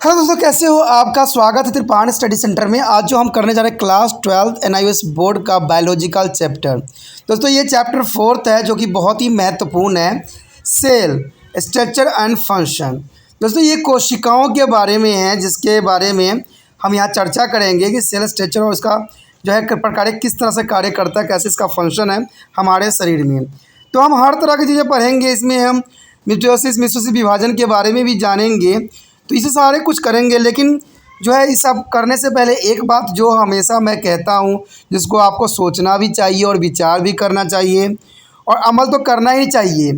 Hello दोस्तों, कैसे हो? आपका स्वागत है त्रिपाण स्टडी सेंटर में। आज जो हम करने जा रहे हैं क्लास 12 एनआईओएस बोर्ड का बायोलॉजिकल चैप्टर। दोस्तों ये चैप्टर 4 है जो कि बहुत ही महत्वपूर्ण है। Cell structure and function. दोस्तों ये कोशिकाओं के बारे में है, जिसके बारे में हम यहाँ चर्चा करेंगे कि सेल स्ट्रक्चर और इसका जो है प्रकार किस तरह से कार्य करता है, कैसे इसका फंक्शन है हमारे शरीर में। तो हम हर तरह की चीज़ें पढ़ेंगे। इसमें हम मिटोसिस विभाजन के बारे में भी जानेंगे। तो इसे सारे कुछ करेंगे, लेकिन जो है इस सब करने से पहले एक बात जो हमेशा मैं कहता हूँ, जिसको आपको सोचना भी चाहिए और विचार भी करना चाहिए और अमल तो करना ही चाहिए,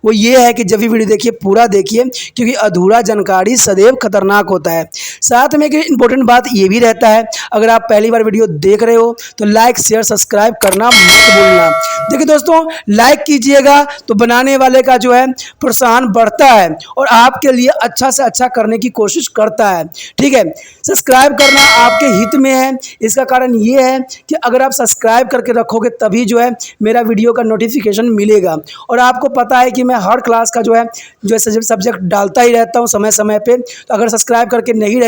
वो ये है कि जब भी वीडियो देखिए पूरा देखिए, क्योंकि अधूरा जानकारी सदैव खतरनाक होता है। साथ में एक इम्पोर्टेंट बात ये भी रहता है, अगर आप पहली बार वीडियो देख रहे हो तो लाइक शेयर सब्सक्राइब करना मत भूलना। देखिए दोस्तों, लाइक कीजिएगा तो बनाने वाले का जो है प्रोत्साहन बढ़ता है और आपके लिए अच्छा से अच्छा करने की कोशिश करता है। ठीक है, सब्सक्राइब करना आपके हित में है। इसका कारण ये है कि अगर आप सब्सक्राइब करके रखोगे तभी जो है मेरा वीडियो का नोटिफिकेशन मिलेगा। और आपको पता है कि मैं हर क्लास का जो है सब्जेक्ट डालता ही रहता हूँ समय समय पे। तो अगर सब्सक्राइब करके नहीं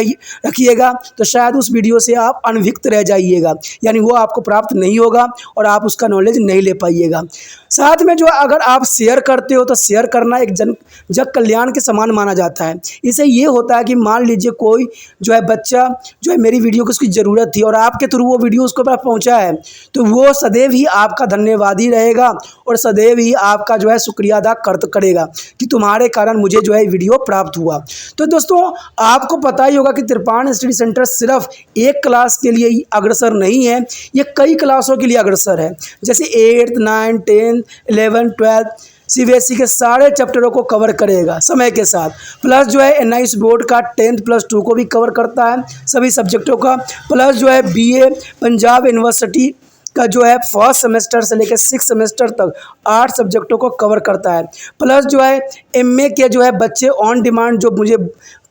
रखिएगा तो शायद उस वीडियो से आप अनभिज्ञ रह जाइएगा, यानी वो आपको प्राप्त नहीं होगा और आप उसका नॉलेज नहीं ले पाइएगा। साथ में जो अगर आप शेयर करते हो तो शेयर करना एक जग कल्याण के समान माना जाता है। इससे ये होता है कि मान लीजिए कोई जो है बच्चा जो है मेरी वीडियो को उसकी ज़रूरत थी और आपके थ्रू वो वीडियो उसको पास पहुँचा है, तो वो सदैव ही आपका धन्यवादी रहेगा और सदैव ही आपका जो है शुक्रिया अदा करेगा कि तुम्हारे कारण मुझे जो है वीडियो प्राप्त हुआ। तो दोस्तों आपको पता ही होगा कि त्रिपाण स्टडी सेंटर सिर्फ एक क्लास के लिए ही अग्रसर नहीं है, ये कई क्लासों के लिए अग्रसर है। जैसे 8th 9th 10th 11th 12th CBSE के सारे चैप्टरों को कवर करेगा समय के साथ। प्लस जो है एनआईओएस बोर्ड का 10th+2 को भी कवर करता है, सभी सब्जेक्टों का। प्लस जो है बीए पंजाब यूनिवर्सिटी का जो है फर्स्ट सेमेस्टर से लेकर 6th सेमेस्टर तक 8 सब्जेक्टों को कवर करता है। प्लस जो है एमए के जो है बच्चे ऑन डिमांड जो मुझे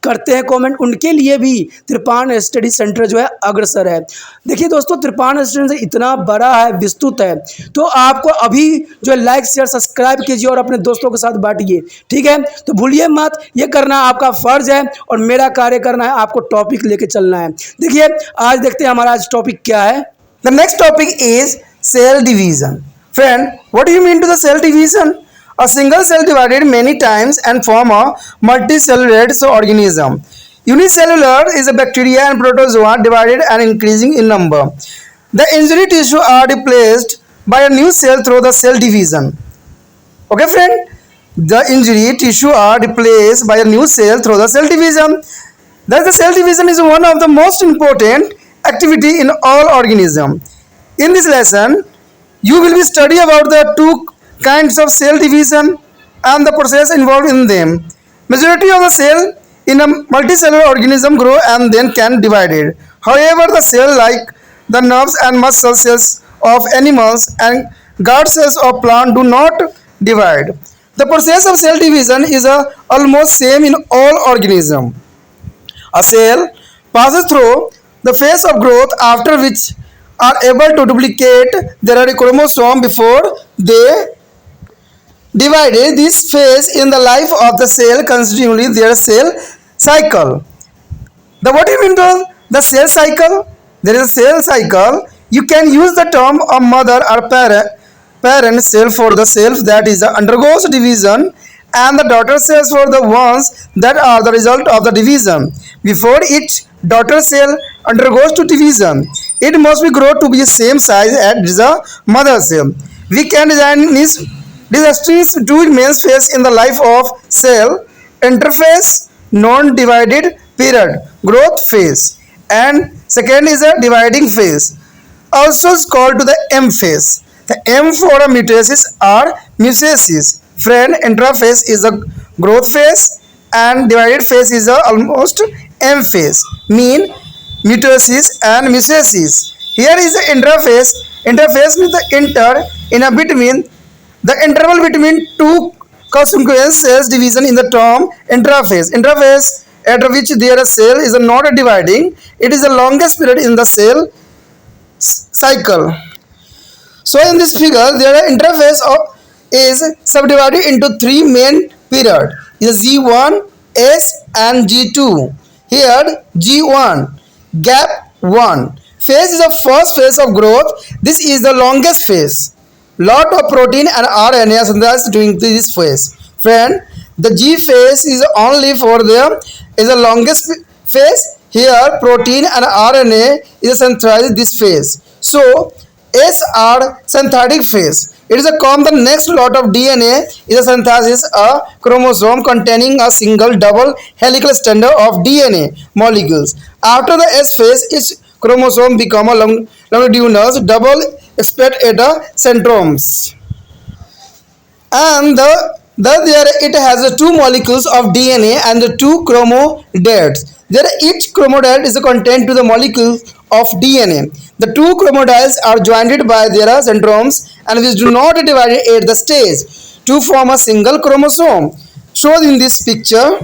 करते हैं कमेंट, उनके लिए भी त्रिपाण स्टडी सेंटर जो है अग्रसर है। देखिए दोस्तों, त्रिपाण स्टडी सेंटर इतना बड़ा है, विस्तृत है, तो आपको अभी जो है लाइक शेयर सब्सक्राइब कीजिए और अपने दोस्तों के साथ बांटिए। ठीक है, तो भूलिए मत, ये करना आपका फर्ज है और मेरा कार्य करना है, आपको टॉपिक लेके चलना है। देखिए आज देखते हैं हमारा आज टॉपिक क्या है। The next topic is cell division. Friend, what do you mean to the cell division? A single cell divided many times and form a multicellular organism. Unicellular is a bacteria and protozoa divided and increasing in number. The injury tissue are replaced by a new cell through the cell division. Okay, friend? The injury tissue are replaced by a new cell through the cell division. Thus, the cell division is one of the most important activity in all organism. In this lesson you will be study about the two kinds of cell division and the process involved in them. Majority of the cell in a multicellular organism grow and then can divided. However, the cell like the nerves and muscle cells of animals and guard cells of plant do not divide. The process of cell division is almost same in all organism. A cell passes through the phase of growth, after which are able to duplicate their chromosome before they divided. This phase in the life of the cell continually their cell cycle. What do you mean to the cell cycle? There is a cell cycle. You can use the term of mother or parent cell for the cell that is undergoes division, and the daughter cells for the ones that are the result of the division. Before each daughter cell undergoes to division, it must be grow to be the same size as the mother cell. We can design this distinct two main phase in the life of cell: interphase, non-divided period, growth phase, and second is a dividing phase, also is called to the M phase. The M for a mitosis or metastasis. Friend, intraphase is a growth phase and divided phase is a almost M phase, mean mitosis and metastasis. Here is the interphase. Interphase means the between the interval between two consequent cells division in the term interphase. Interphase at which their cell is not dividing. It is the longest period in the cell cycle. So in this figure, there are interphase is subdivided into three main period: is G1, S and G2. here G1 gap 1 phase is the first phase of growth. This is the longest phase. Lot of protein and RNA are synthesized during this phase. Friend, the G phase is only for the is the longest phase. Here protein and RNA is synthesized this phase. So S are synthetic phase. It is a common next lot of DNA is a synthesis a chromosome containing a single double helical strand of DNA molecules. After the S phase, each chromosome become a longitudinous double split at the centromes, and there it has two molecules of DNA and the two chromatids. There each chromatid is contained to the molecule of DNA. The two chromatids are joined by their centromes and which do not divide at the stage to form a single chromosome. Shown in this picture.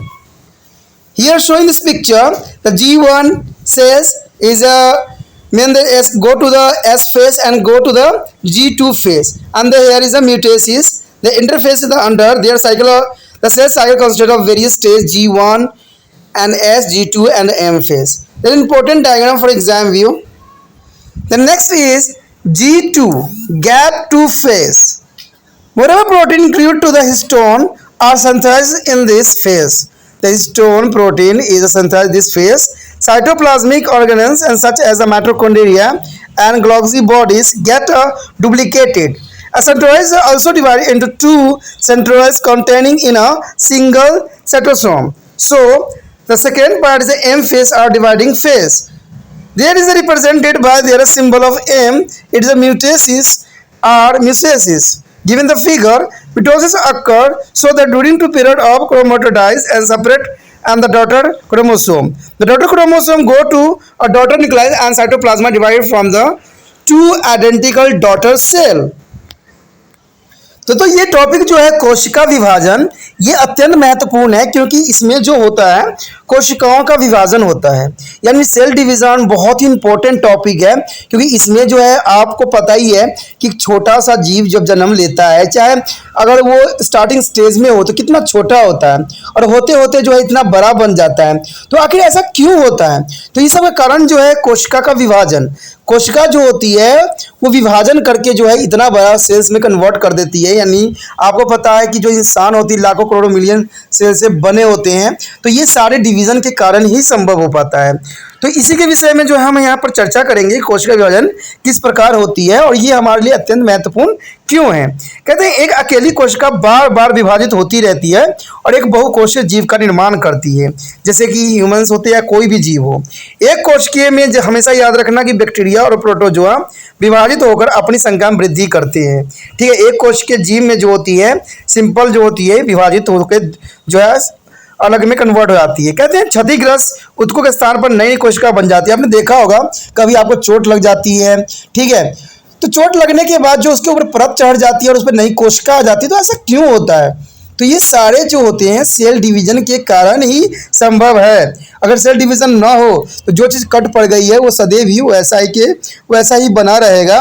Here showing this picture, the G1 says is a when the S go to the S phase and go to the G2 phase, and here is a mutasis. The interface is under their cycle. The cell cycle consists of various stages G1 and S, G2 and M phase. There is important diagram for exam view. The next is G2 gap 2 phase. Whatever protein included to the histone are synthesized in this phase. The histone protein is synthesized in this phase. Cytoplasmic organelles and such as the mitochondria and Golgi bodies get duplicated. A centroid is also divided into two centroids containing in a single cytosome. So the second part is the M phase or dividing phase. There is represented by their symbol of M. It is a mutasis or mutasis. Given the figure, mitosis occurred so that during 2 period of chromatids and separate and the daughter chromosome. The daughter chromosome go to a daughter nuclei and cytoplasma divided from the two identical daughter cell. तो ये topic जो है कोशिका विभाजन, ये अत्यंत महत्वपूर्ण है क्योंकि इसमें जो होता है कोशिकाओं का विभाजन होता है, यानी सेल डिवीजन बहुत ही इंपॉर्टेंट टॉपिक है क्योंकि इसमें जो है आपको पता ही है कि छोटा सा जीव जब जन्म लेता है, चाहे अगर वो स्टार्टिंग स्टेज में हो तो कितना छोटा होता है और होते होते जो है इतना बड़ा बन जाता है। तो आखिर ऐसा क्यों होता है? तो ये सब का कारण जो है कोशिका का विभाजन। कोशिका जो होती है वो विभाजन करके जो है इतना बड़ा सेल्स में कन्वर्ट कर देती है, यानी आपको पता है कि जो इंसान होती है लाखों करोड़ों मिलियन सेल से बने होते हैं, तो ये सारे डिवीजन के कारण ही संभव हो पाता है। तो इसी के विषय में जो हम यहाँ पर चर्चा करेंगे कोशिका विभाजन किस प्रकार होती है और ये हमारे लिए अत्यंत महत्वपूर्ण क्यों है। कहते हैं एक अकेली कोशिका बार बार विभाजित होती रहती है और एक बहुकोशीय जीव का निर्माण करती है, जैसे कि ह्यूमंस होते हैं या कोई भी जीव हो। एक कोशिकीय में हमेशा याद रखना कि बैक्टीरिया और प्रोटोजोआ विभाजित होकर अपनी संख्या में वृद्धि करते हैं। ठीक है, एक कोशिकीय जीव में जो होती है सिंपल जो होती है विभाजित होकर जो है अलग में कन्वर्ट हो जाती है। कहते हैं क्षतिग्रस्त उत्तकों के स्थान पर नई कोशिका बन जाती है। आपने देखा होगा कभी आपको चोट लग जाती है, ठीक है, तो चोट लगने के बाद जो उसके ऊपर परत चढ़ जाती है और उस पर नई कोशिका आ जाती है। तो ऐसा क्यों होता है? तो ये सारे जो होते हैं सेल डिवीजन के कारण ही संभव है। अगर सेल डिवीजन ना हो तो जो चीज़ कट पड़ गई है वो सदैव ही वैसा ही बना रहेगा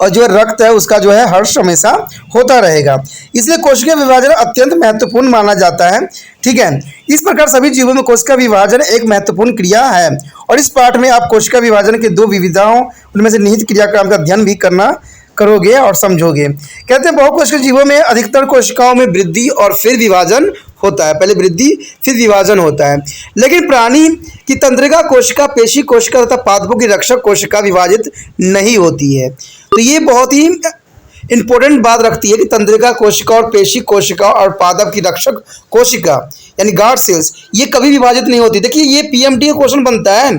और जो रक्त है उसका जो है हर्ष हमेशा होता रहेगा। इसलिए कोशिका विभाजन अत्यंत महत्वपूर्ण माना जाता है। ठीक है, इस प्रकार सभी जीवों में कोशिका विभाजन एक महत्वपूर्ण क्रिया है और इस पाठ में आप कोशिका विभाजन के दो विविधाओं उनमें से निहित क्रियाक्रम का अध्ययन भी करोगे और समझोगे। कहते हैं बहुकोशिकीय जीवों में अधिकतर कोशिकाओं में वृद्धि और फिर विभाजन होता है, पहले वृद्धि फिर विभाजन होता है। लेकिन प्राणी की तंत्रिका कोशिका, पेशी कोशिका तथा पादपों की रक्षक कोशिका विभाजित नहीं होती है। तो ये बहुत ही इंपॉर्टेंट बात रखती है कि तंत्रिका कोशिका और पेशी कोशिका और पादप की रक्षक कोशिका यानी गार्ड सेल्स ये कभी विभाजित नहीं होती। देखिए ये पीएमटी का क्वेश्चन बनता है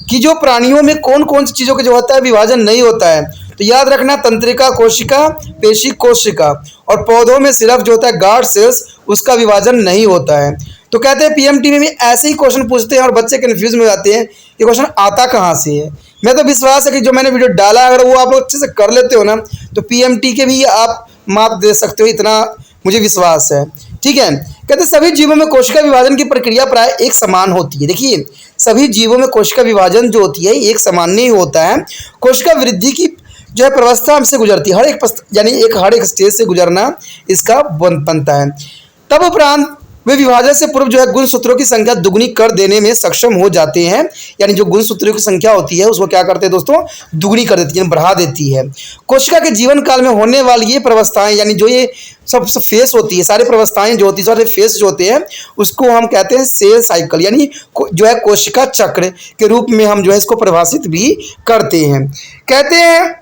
कि जो प्राणियों में कौन कौन सी चीज़ों का जो होता है विभाजन नहीं होता है। तो याद रखना तंत्रिका कोशिका, पेशी कोशिका और पौधों में सिर्फ जो होता है गार्ड सेल्स उसका विभाजन नहीं होता है। तो कहते हैं पीएमटी में भी ऐसे ही क्वेश्चन पूछते हैं और बच्चे कन्फ्यूज हो जाते हैं कि क्वेश्चन आता कहाँ से है। मैं तो विश्वास है कि जो मैंने वीडियो डाला अगर वो आप लोग अच्छे से कर लेते हो ना तो पीएमटी के भी आप मार्क दे सकते हो, इतना मुझे विश्वास है। ठीक है, कहते सभी जीवों में कोशिका विभाजन की प्रक्रिया प्राय एक समान होती है। देखिए सभी जीवों में कोशिका विभाजन जो होती है एक सामान्य ही होता है। कोशिका वृद्धि की जो है प्रवस्था से गुजरती है, हर एक स्टेज से गुजरना इसका बनता है। तब उपरांत वे विभाजन से पूर्व जो है गुणसूत्रों की संख्या दुगुनी कर देने में सक्षम हो जाते हैं। यानी जो गुणसूत्रों की संख्या होती है उसको क्या करते हैं दोस्तों, दुगुनी कर देती है, बढ़ा देती है। कोशिका के जीवन काल में होने वाली ये प्रवस्थाएं, यानी जो ये सब फेस होती है, सारी प्रवस्थाएं जो होती है, सारे फेस जो होते हैं, उसको हम कहते हैं सेल साइकिल, यानी जो है कोशिका चक्र के रूप में हम जो है इसको परिभाषित भी करते हैं। कहते हैं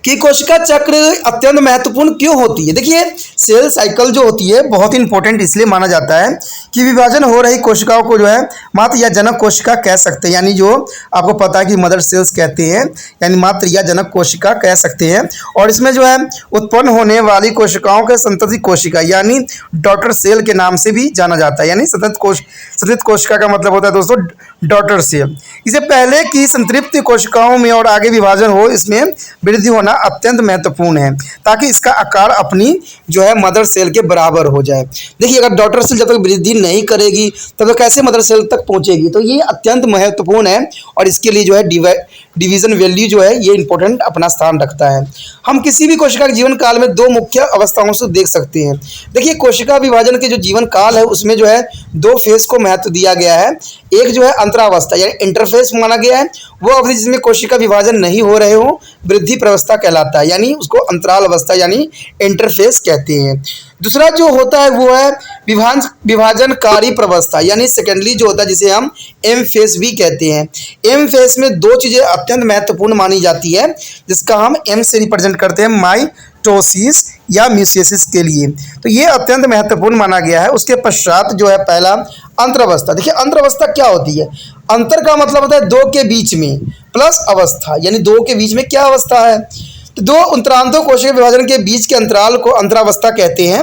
कि कोशिका चक्र अत्यंत महत्वपूर्ण क्यों होती है। देखिए, सेल साइकिल जो होती है बहुत ही इंपॉर्टेंट इसलिए माना जाता है कि विभाजन हो रही कोशिकाओं को जो है मात्र या जनक कोशिका कह सकते हैं, यानी जो आपको पता है कि मदर सेल्स कहते हैं, यानी मात्र या जनक कोशिका कह सकते हैं। और इसमें जो है उत्पन्न होने वाली कोशिकाओं के संतति कोशिका यानी डॉटर सेल के नाम से भी जाना जाता है। यानी संतत कोशिका का मतलब होता है दोस्तों डॉटर सेल। इसे पहले की संतृप्त कोशिकाओं में और आगे विभाजन हो, इसमें वृद्धि होना अत्यंत महत्वपूर्ण है ताकि इसका आकार अपनी जो है मदर सेल के बराबर हो जाए। देखिए, अगर डॉटर सेल जब तक वृद्धि नहीं करेगी तब तक कैसे मदर सेल तक पहुंचेगी, तो ये अत्यंत महत्वपूर्ण है और इसके लिए जो है डिवीजन वैल्यू जो है ये इंपॉर्टेंट अपना स्थान रखता है। हम किसी भी कोशिका के जीवन काल में दो मुख्य अवस्थाओं से देख सकते हैं। देखिए, कोशिका विभाजन के जो जीवन काल है उसमें जो है दो फेज को महत्व दिया गया है। एक जो है अंतरावस्था यानी इंटरफेस माना गया है, वो अवधि जिसमें कोशिका विभाजन नहीं हो रहे हो वृद्धि प्रवस्था कहलाता है, यानी उसको अंतराल अवस्था यानी इंटरफेस कहते हैं। दूसरा जो होता है वो है विभाजनकारी प्रवस्था यानी सेकेंडली जो होता है, जिसे हम एम फेस भी कहते हैं। एम फेस में दो चीज़ें अत्यंत महत्वपूर्ण मानी जाती है, जिसका हम एम से रिप्रेजेंट करते हैं माइटोसिस या म्यूसिस के लिए, तो ये अत्यंत महत्वपूर्ण माना गया है। उसके पश्चात जो है पहला अंतरावस्था। देखिए, अंतरावस्था क्या होती है, अंतर का मतलब होता है दो के बीच में, प्लस अवस्था यानी दो के बीच में क्या अवस्था है, तो दो अंतरांतों कोशिका विभाजन के बीच के अंतराल को अंतरावस्था कहते हैं।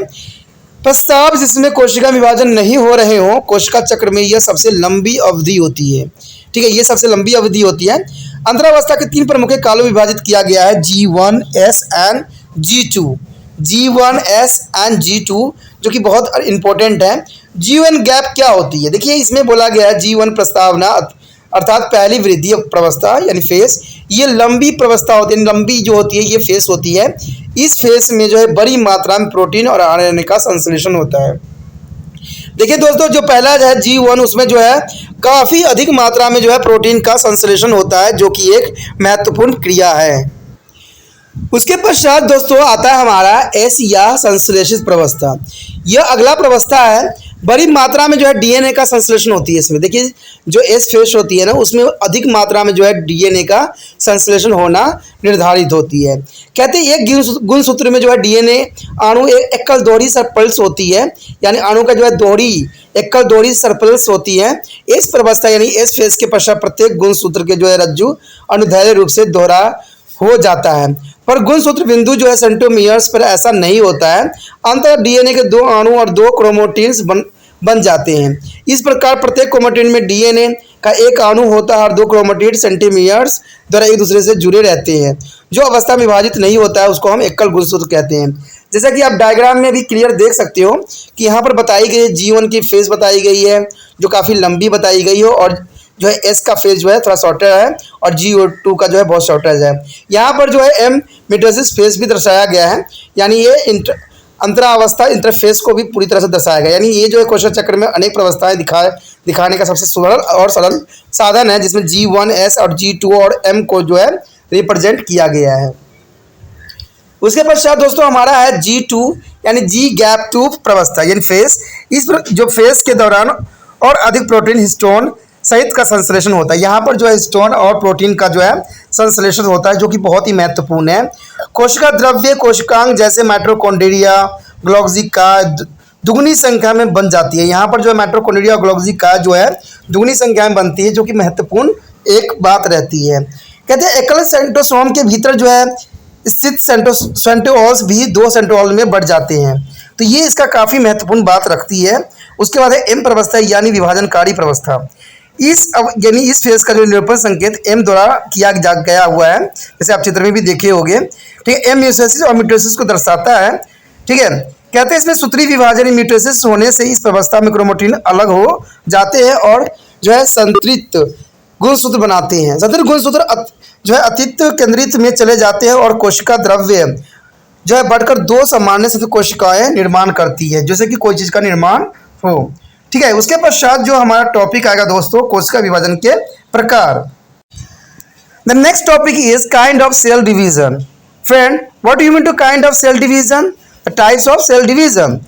प्रस्ताव जिसमें कोशिका विभाजन नहीं हो रहे हो, कोशिका चक्र में यह सबसे लंबी अवधि होती है। ठीक है, ये सबसे लंबी अवधि होती है। अंतरावस्था के तीन प्रमुख कालों में विभाजित किया गया है, G1S and G2। G1S and G2 जो कि बहुत इंपॉर्टेंट है। G1 गैप क्या होती है, देखिए इसमें बोला गया है G1 प्रस्तावना अर्थात पहली वृद्धि प्रवस्था यानी फेस, ये लंबी प्रवस्था होती है, लंबी जो होती है ये फेस होती है। इस फेस में जो है बड़ी मात्रा में प्रोटीन और आरएनए का संश्लेषण होता है। देखिए दोस्तों, जो पहला है G1 उसमें जो है काफ़ी अधिक मात्रा में जो है प्रोटीन का संश्लेषण होता है, जो कि एक महत्वपूर्ण क्रिया है। उसके पश्चात दोस्तों आता है हमारा एस या संश्लेषित प्रवस्था। यह अगला प्रवस्था है, बड़ी मात्रा में जो है डीएनए का संश्लेषण होती है इसमें। देखिए, जो एस फेस होती है ना उसमें अधिक मात्रा में जो है डीएनए का संश्लेषण होना निर्धारित होती है। कहते हैं एक गुणसूत्र में जो है डीएनए अणु एकल दोहरी सर्पल्स होती है, यानी अणु का जो है दोहरी एकल दोहरी सर्पल्स होती है। इस प्रवस्था यानी एस फेस के पश्चात प्रत्येक गुणसूत्र के जो है रज्जु अनुदैर्ध्य रूप से दोहरा हो जाता है, पर गुणसूत्र बिंदु जो है सेंट्रोमियर्स पर ऐसा नहीं होता है। अंततः डीएनए के दो अणु और दो क्रोमोटिन्स बन जाते हैं। इस प्रकार प्रत्येक क्रोमोटिन में डीएनए का एक अणु होता है और दो क्रोमोटिड सेंट्रोमियर्स द्वारा एक दूसरे से जुड़े रहते हैं। जो अवस्था में विभाजित नहीं होता है उसको हम एकल गुणसूत्र कहते हैं। जैसा कि आप डायग्राम में भी क्लियर देख सकते हो कि यहाँ पर बताई गई G1 की फेज बताई गई है जो काफ़ी लंबी बताई गई हो, और जो है एस का फेज जो है थोड़ा शॉर्टर है और G2 का जो है बहुत शॉर्टर है। यहाँ पर जो है एम मिटोसिस फेज भी दर्शाया गया है, यानी ये अंतरावस्था इंटरफेस को भी पूरी तरह से दर्शाया गया। यानी ये जो है कोशिका चक्र में अनेक प्रवस्थाएं दिखाने का सबसे सरल और सरल साधन है, जिसमें G1S और G2 और M को जो है रिप्रेजेंट किया गया है। उसके पश्चात दोस्तों हमारा है G2 यानी G गैप 2 प्रवस्था यानी फेस। इस जो फेस के दौरान और अधिक प्रोटीन हिस्टोन सहित का संश्लेषण होता है। यहाँ पर जो है हिस्टोन और प्रोटीन का जो है संश्लेषण होता है, जो कि बहुत ही महत्वपूर्ण है। कोशिका द्रव्य कोशिकांग जैसे माइटोकॉन्ड्रिया ग्लोब्यूल का दुगुनी संख्या में बन जाती है। यहाँ पर जो है माइटोकॉन्ड्रिया ग्लोब्यूल का जो है दुगुनी संख्या में बनती है, जो कि महत्वपूर्ण एक बात रहती है। कहते हैं एकल सेंट्रोसोम के भीतर जो है स्थित सेंट्रोओल्स भी दो सेंट्रोओल में बढ़ जाते हैं, तो ये इसका काफ़ी महत्वपूर्ण बात रखती है। उसके बाद है एम प्रवस्था यानी विभाजनकारी प्रवस्था। इस फेज का जो निरूपण संकेत एम द्वारा किया गया हुआ है, जैसे आप चित्र में भी देखे होंगे। ठीक है, एम म्यूसिस और मिटोसिस को दर्शाता है। ठीक है, कहते हैं इसमें सूत्री विभाजन मिटोसिस होने से इस प्रवस्था में क्रोमोटिन अलग हो जाते हैं और जो है संतृप्त गुणसूत्र बनाते हैं। संतृप्त गुणसूत्र जो है अतिरिक्त केंद्रित में चले जाते हैं और कोशिका द्रव्य जो है बढ़कर दो सामान्य संयुक्त कोशिकाएं निर्माण करती है, जैसे कि कोई चीज का निर्माण हो। ठीक है, उसके पश्चात जो हमारा टॉपिक आएगा दोस्तों, कोशिका विभाजन के प्रकार। The next topic is kind of cell division. Friend, what do you mean to kind of cell division? The types of cell division.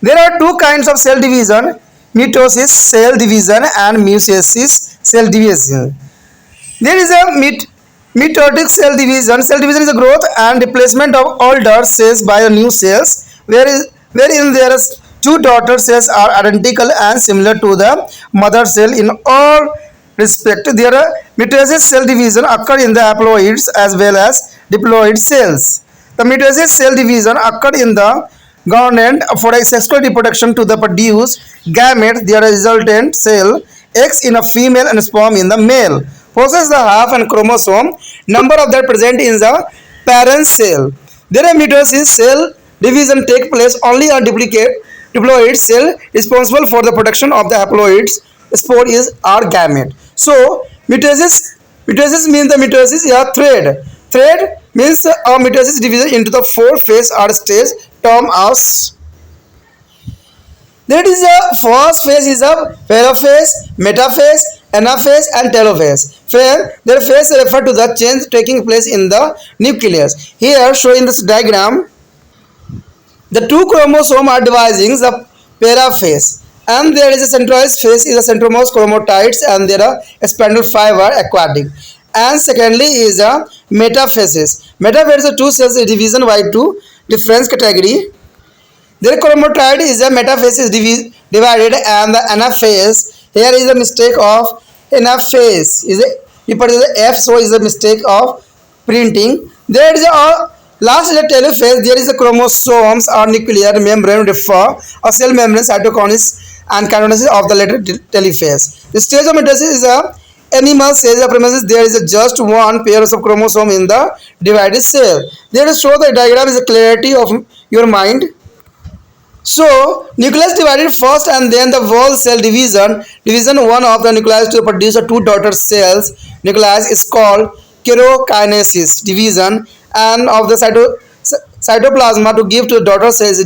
There are two kinds of cell division, mitosis cell division and meiosis cell division. There is a mitotic cell division. Cell division is the growth and replacement of older cells by new cells, wherein their two daughter cells are identical and similar to the mother cell in all respect. Their mitosis cell division occur in the haploids as well as diploid cells. The mitosis cell division occur in the garnet for a sexual reproduction to the produce gamete. Their resultant cell X in a female and sperm in the male possess the half and chromosome number of that present in the parent cell. Their mitosis cell division take place only on diploid cell responsible for the production of the haploids spore is our gamete. So mitosis means the mitosis is a thread. Thread means a mitosis division into the four phase or stage term as. That is the first phase is a paraphase, metaphase, anaphase and telophase. Their phase refer to the change taking place in the nucleus. Here shown in this diagram, the two chromosomes are dividing the paraphase, and there is a centralized phase is the centromere chromatids and there are spindle fiber aquatic. And secondly is a metaphases. Metaphases are two cells division by two different category. Their chromatid is a metaphase is divided and the anaphase. Here is a mistake of anaphase. Is it? You put the F, so is a mistake of printing. There is a last is a telophase. There is a chromosomes or nuclear membrane refer a cell membrane cytokinesis and kinases of the later telophase. The stage of metaphase is a animal cells of premises. There is just one pair of chromosome in the divided cell. There is show the diagram is a clarity of your mind. So nucleus divided first and then the whole cell division. Division one of the nucleus to produce two daughter cells. Nucleus is called kerokinesis division, and of the cytoplasma to give to the daughter cells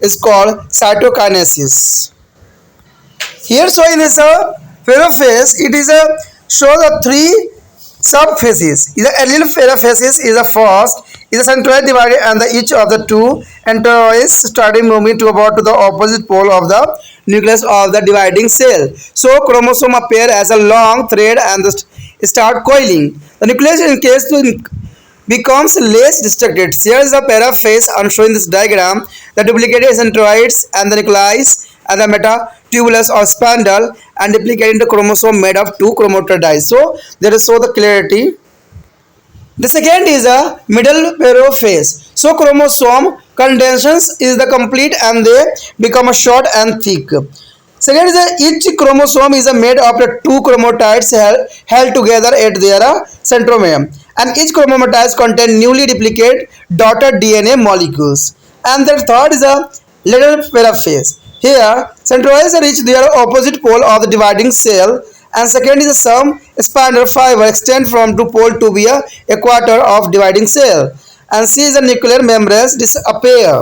is called cytokinesis. Here showing is a paraphase. It is a show the three subphases. The allele paraphases is the first, is a centroid divided and the each of the two enteroids starting moving to about to the opposite pole of the nucleus of the dividing cell. So chromosome appear as a long thread and start coiling. The nucleus in case to becomes less distracted. Here is the paraphase and showing this diagram. The duplicated centroids and the nucleus and the metatubulus or spindle and duplicated the chromosome made of two chromatids. So there is so the clarity. The second is a middle paraphase. So chromosome condensations is the complete and they become a short and thick. Second is that each chromosome is made of the two chromatids held together at their centromere, and each chromatids contain newly duplicated daughter DNA molecules. And the third is a lateral paraphase. Here, centroids reach their opposite pole of the dividing cell, and second is some spindle fiber extend from two pole to be a equator of dividing cell, and C is the nuclear membranes disappear.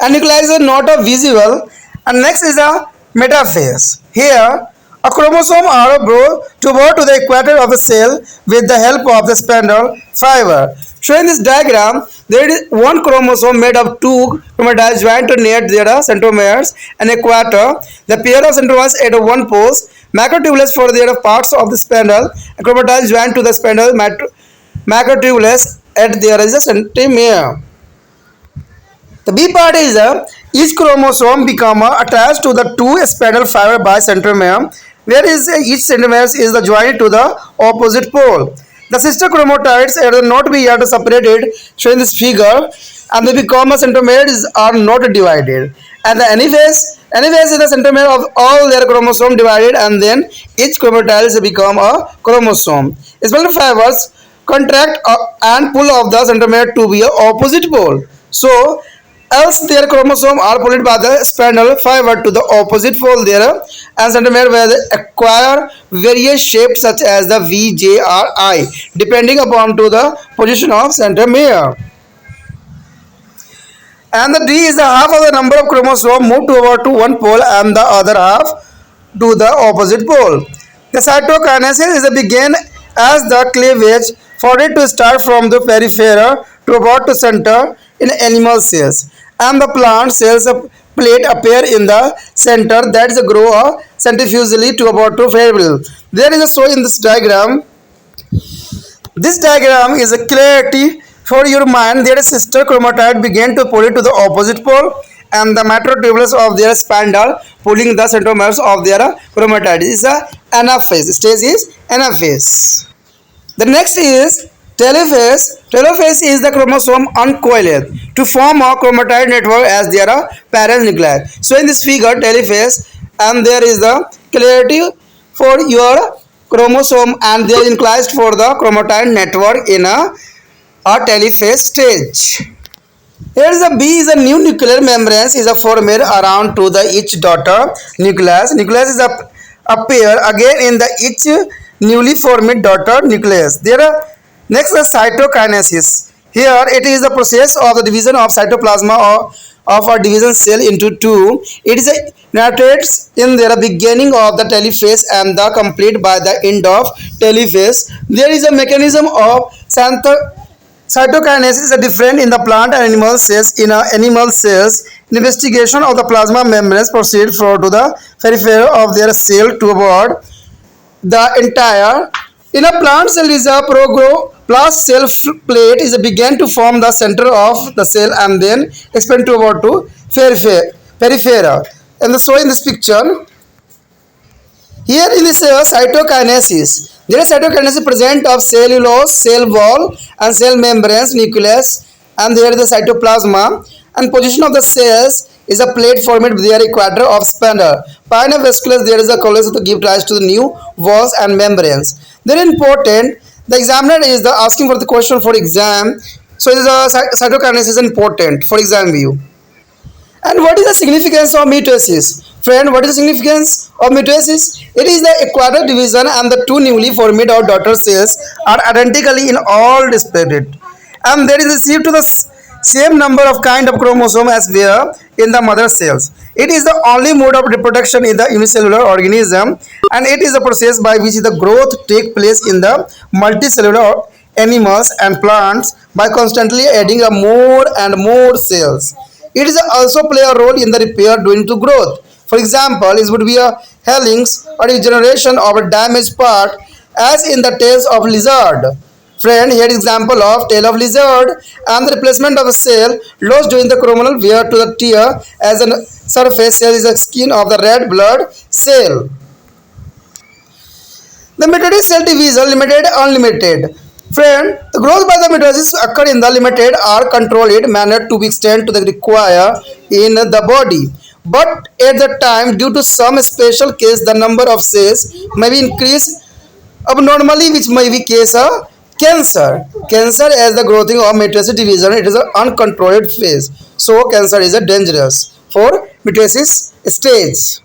And nuclei is not a visible. And next is a metaphase. Here, a chromosome are brought to the equator of the cell with the help of the spindle fiber. Showing this diagram, there is one chromosome made of two chromatids joined near their centromeres and equator. The pair of centromeres at one pose, macrotubulus for their parts of the spindle, and chromatids joined to the spindle macrotubulus at their centromere. The B part is each chromosome become attached to the two spindle fiber by centromere, where is each centromere is the joint to the opposite pole. The sister chromatids are not be yet separated, shown in this figure, and they become a centromeres are not divided. And the anaphase is the centromere of all their chromosome divided, and then each chromatid become a chromosome. Spindle fibers contract and pull of the centromere to be a opposite pole. So else their chromosome are pulled by the spindle fiber to the opposite pole there, and centromere where they acquire various shapes such as the V, J or I depending upon to the position of centromere. and the D is the half of the number of chromosomes moved over to one pole and the other half to the opposite pole. The cytokinesis is begin as the cleavage for it to start from the periphery to about the center in animal cells, and the plant cells plate appear in the center that is grow centrifugally to about to variable. There is a show in this diagram. This diagram is a clarity for your mind. Their sister chromatide began to pull it to the opposite pole, and the microtubules of their spindle pulling the centromeres of their chromatide is a anaphase. Stage is anaphase. The next is telophase. Telophase is the chromosome uncoiled to form a chromatide network as there are parent nuclei. So in this figure, telophase, and there is the clarity for your chromosome, and they are enclosed for the chromatide network in a telophase stage. Here is a B is a new nuclear membranes is a formed around to the each daughter nucleus. Nucleus is a appear again in the each newly formed daughter nucleus. There are next the cytokinesis. Here it is the process of the division of cytoplasma of a division cell into two. It is a narrates in the beginning of the telophase and the complete by the end of telophase. There is a mechanism of cytokinesis is different in the plant and animal cells. In animal cells, investigation of the plasma membranes proceed from to the periphery of their cell toward the entire. In a plant cell is a progroplast cell plate is began to form the center of the cell and then expand toward to periphery. And so in this picture, here in this cytokinesis, there is cytokinesis present of cellulose, cell wall, and cell membranes, nucleus, and there is the cytoplasma. And position of the cells is a plate formed with their equator of spindle. Pinna vasculus, there is a column to give rise to the new walls and membranes. They are important. The examiner is asking for the question for exam. So the cytokinesis is important for exam view. And what is the significance of mitosis? Friend, what is the significance of mitosis? It is the equator division and the two newly formed or daughter cells are identically in all respects. And there is received to the same number of kind of chromosome as were in the mother cells. It is the only mode of reproduction in the unicellular organism, and it is a process by which the growth takes place in the multicellular animals and plants by constantly adding a more and more cells. It is also play a role in the repair during to growth. For example, it would be a helix or regeneration of a damaged part, as in the tails of lizard. Friend, here is example of tail of lizard and the replacement of a cell lost during the chromonal wear to the tear as a surface cell is a skin of the red blood cell. The mitotic cell division, limited, unlimited. Friend, the growth by the mitosis occur in the limited or controlled manner to be extended to the require in the body. But at the time, due to some special case, the number of cells may be increased abnormally, which may be case of cancer. Cancer as the growing of mitosis division, it is an uncontrolled phase. So cancer is a dangerous for mitosis stage.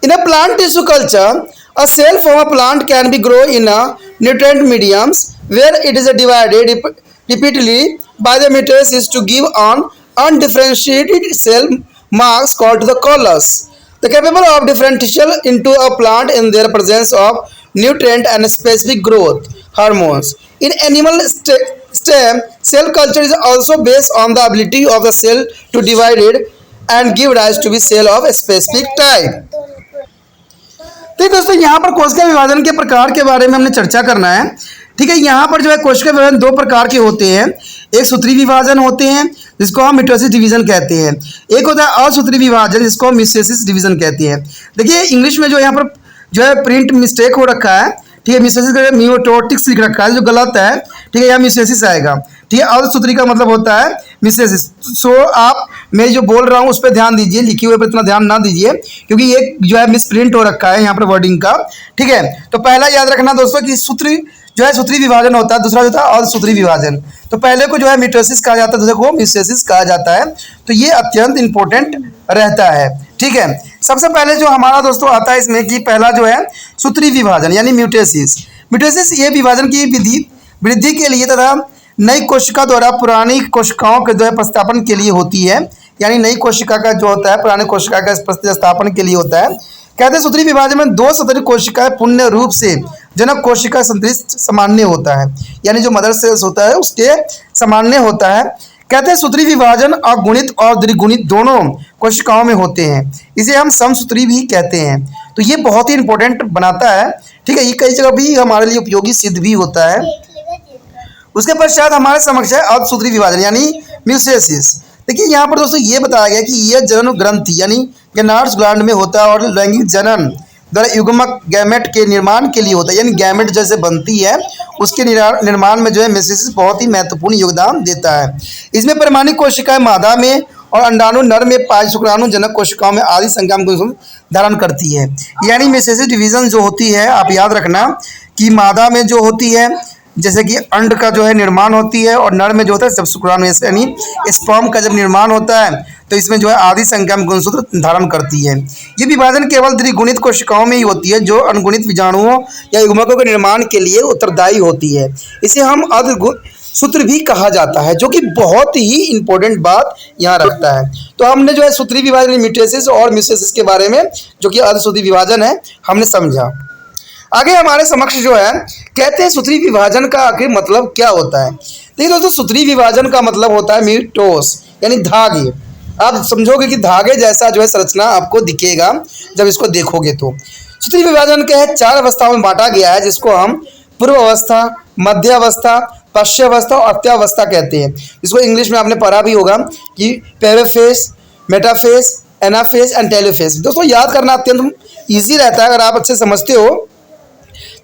In a plant tissue culture, a cell from a plant can be grown in a nutrient mediums where it is divided repeatedly by the mitosis to give an undifferentiated cell mass called the callus. The capable of differential into a plant in their presence of nutrient and specific growth hormones. In animal stem, cell culture is also based on the ability of the cell to divide it and give rise to be cell of a specific type. तो दोस्तों यहाँ पर कोशिका विभाजन के प्रकार के बारे में हमने चर्चा करना है। ठीक है, यहाँ पर जो है कोशिका विभाजन दो प्रकार के होते हैं। एक सूत्री विभाजन होते हैं जिसको हम मिटोसिस डिवीजन कहते हैं, एक होता है असूत्री विभाजन जिसको हम मिसेसिस डिवीजन कहते हैं। देखिए इंग्लिश में जो यहाँ पर जो है प्रिंट मिस्टेक हो रखा है, ठीक है, मिसेसिस का मियोटोटिक्स लिख रखा है जो गलत है, ठीक है, यहाँ मिसेसिस आएगा। ठीक है, असूत्री का मतलब होता है मिसेसिस। सो आप मैं जो बोल रहा हूँ उस पर ध्यान दीजिए, लिखे हुए पर इतना ध्यान ना दीजिए क्योंकि ये जो है मिस प्रिंट हो रखा है यहाँ पर वर्डिंग का। ठीक है, तो पहला याद रखना दोस्तों कि सूत्री जो है सूत्री विभाजन होता है, दूसरा जो था असूत्री विभाजन। तो पहले को जो है मिटोसिस कहा जाता है, दूसरे को मिसेसिस कहा जाता है। तो ये अत्यंत इंपॉर्टेंट रहता है। ठीक है, सबसे पहले जो हमारा दोस्तों आता है इसमें कि पहला जो है सूत्री विभाजन यानी म्यूटेसिस। म्यूटेसिस ये विभाजन की वृद्धि के लिए तथा नई कोशिका द्वारा पुरानी कोशिकाओं के जो है प्रतिस्थापन के लिए होती है, यानी नई कोशिका का जो होता है पुरानी कोशिका का प्रतिस्थापन के लिए होता है। कहते हैं सूत्री विभाजन में दो सदरी कोशिकाएं पूर्ण रूप से जनक कोशिका संतरिष्ट सामान्य होता है, यानी जो मदर सेल्स होता है उसके सामान्य होता है। कहते हैं सूत्री विभाजन अगुणित और द्विगुणित दोनों कोशिकाओं में होते हैं, इसे हम समसूत्री भी कहते हैं। तो ये बहुत ही इंपॉर्टेंट बनाता है, ठीक है, ये कई जगह भी हमारे लिए उपयोगी सिद्ध भी होता है। उसके पश्चात हमारे समक्ष है अर्धसूत्री विभाजन यानी म्यूसेसिस। देखिए यहाँ पर दोस्तों ये बताया गया कि यह जनन ग्रंथि यानी गैनार्ड्स ग्लैंड में होता है और लैंगिक जनन द्वारा युग्मक गैमेट के निर्माण के लिए होता है, यानी गैमेट जैसे बनती है उसके निर्माण में जो है म्यूसेसिस बहुत ही महत्वपूर्ण योगदान देता है। इसमें परिमाणिक कोशिकाएं मादा में और अंडाणु नर में पांच शुक्राणु जनक कोशिकाओं में आदि संख्या में गुण धारण करती है। यानी म्यूसेसिस डिवीजन जो होती है आप याद रखना कि मादा में जो होती है जैसे कि अंड का जो है निर्माण होती है और नर में जो होता है जब शुक्राणु यानी स्पर्म का जब निर्माण होता है तो इसमें जो है आधी संख्या में गुणसूत्र धारण करती है। ये विभाजन केवल द्विगुणित कोशिकाओं में ही होती है जो अनगुणित बीजाणुओं या युग्मकों के निर्माण के लिए उत्तरदायी होती है। इसे हम अर्धसूत्र भी कहा जाता है, जो कि बहुत ही इंपॉर्टेंट बात यहाँ रखता है। तो हमने जो है सूत्री विभाजन म्यूटेसिस और म्यूसेसिस के बारे में जो कि अर्धसूत्री विभाजन है हमने समझा। आगे हमारे समक्ष जो है कहते हैं सूत्री विभाजन का आखिर मतलब क्या होता है। देखिए दोस्तों सूत्री विभाजन का मतलब होता है मीटोस यानी धागे। आप समझोगे कि धागे जैसा जो है संरचना आपको दिखेगा जब इसको देखोगे। तो सूत्री विभाजन के है 4 अवस्थाओं में बांटा गया है, जिसको हम पूर्व अवस्था, मध्य अवस्था, पश्चिम अवस्था और अत्यावस्था कहते हैं। इसको इंग्लिश में आपने पढ़ा भी होगा कि पेरोफेस, मेटाफेस, एनाफेस एंड टेलोफेस। दोस्तों याद करना अत्यंत ईजी रहता है अगर आप अच्छे समझते हो,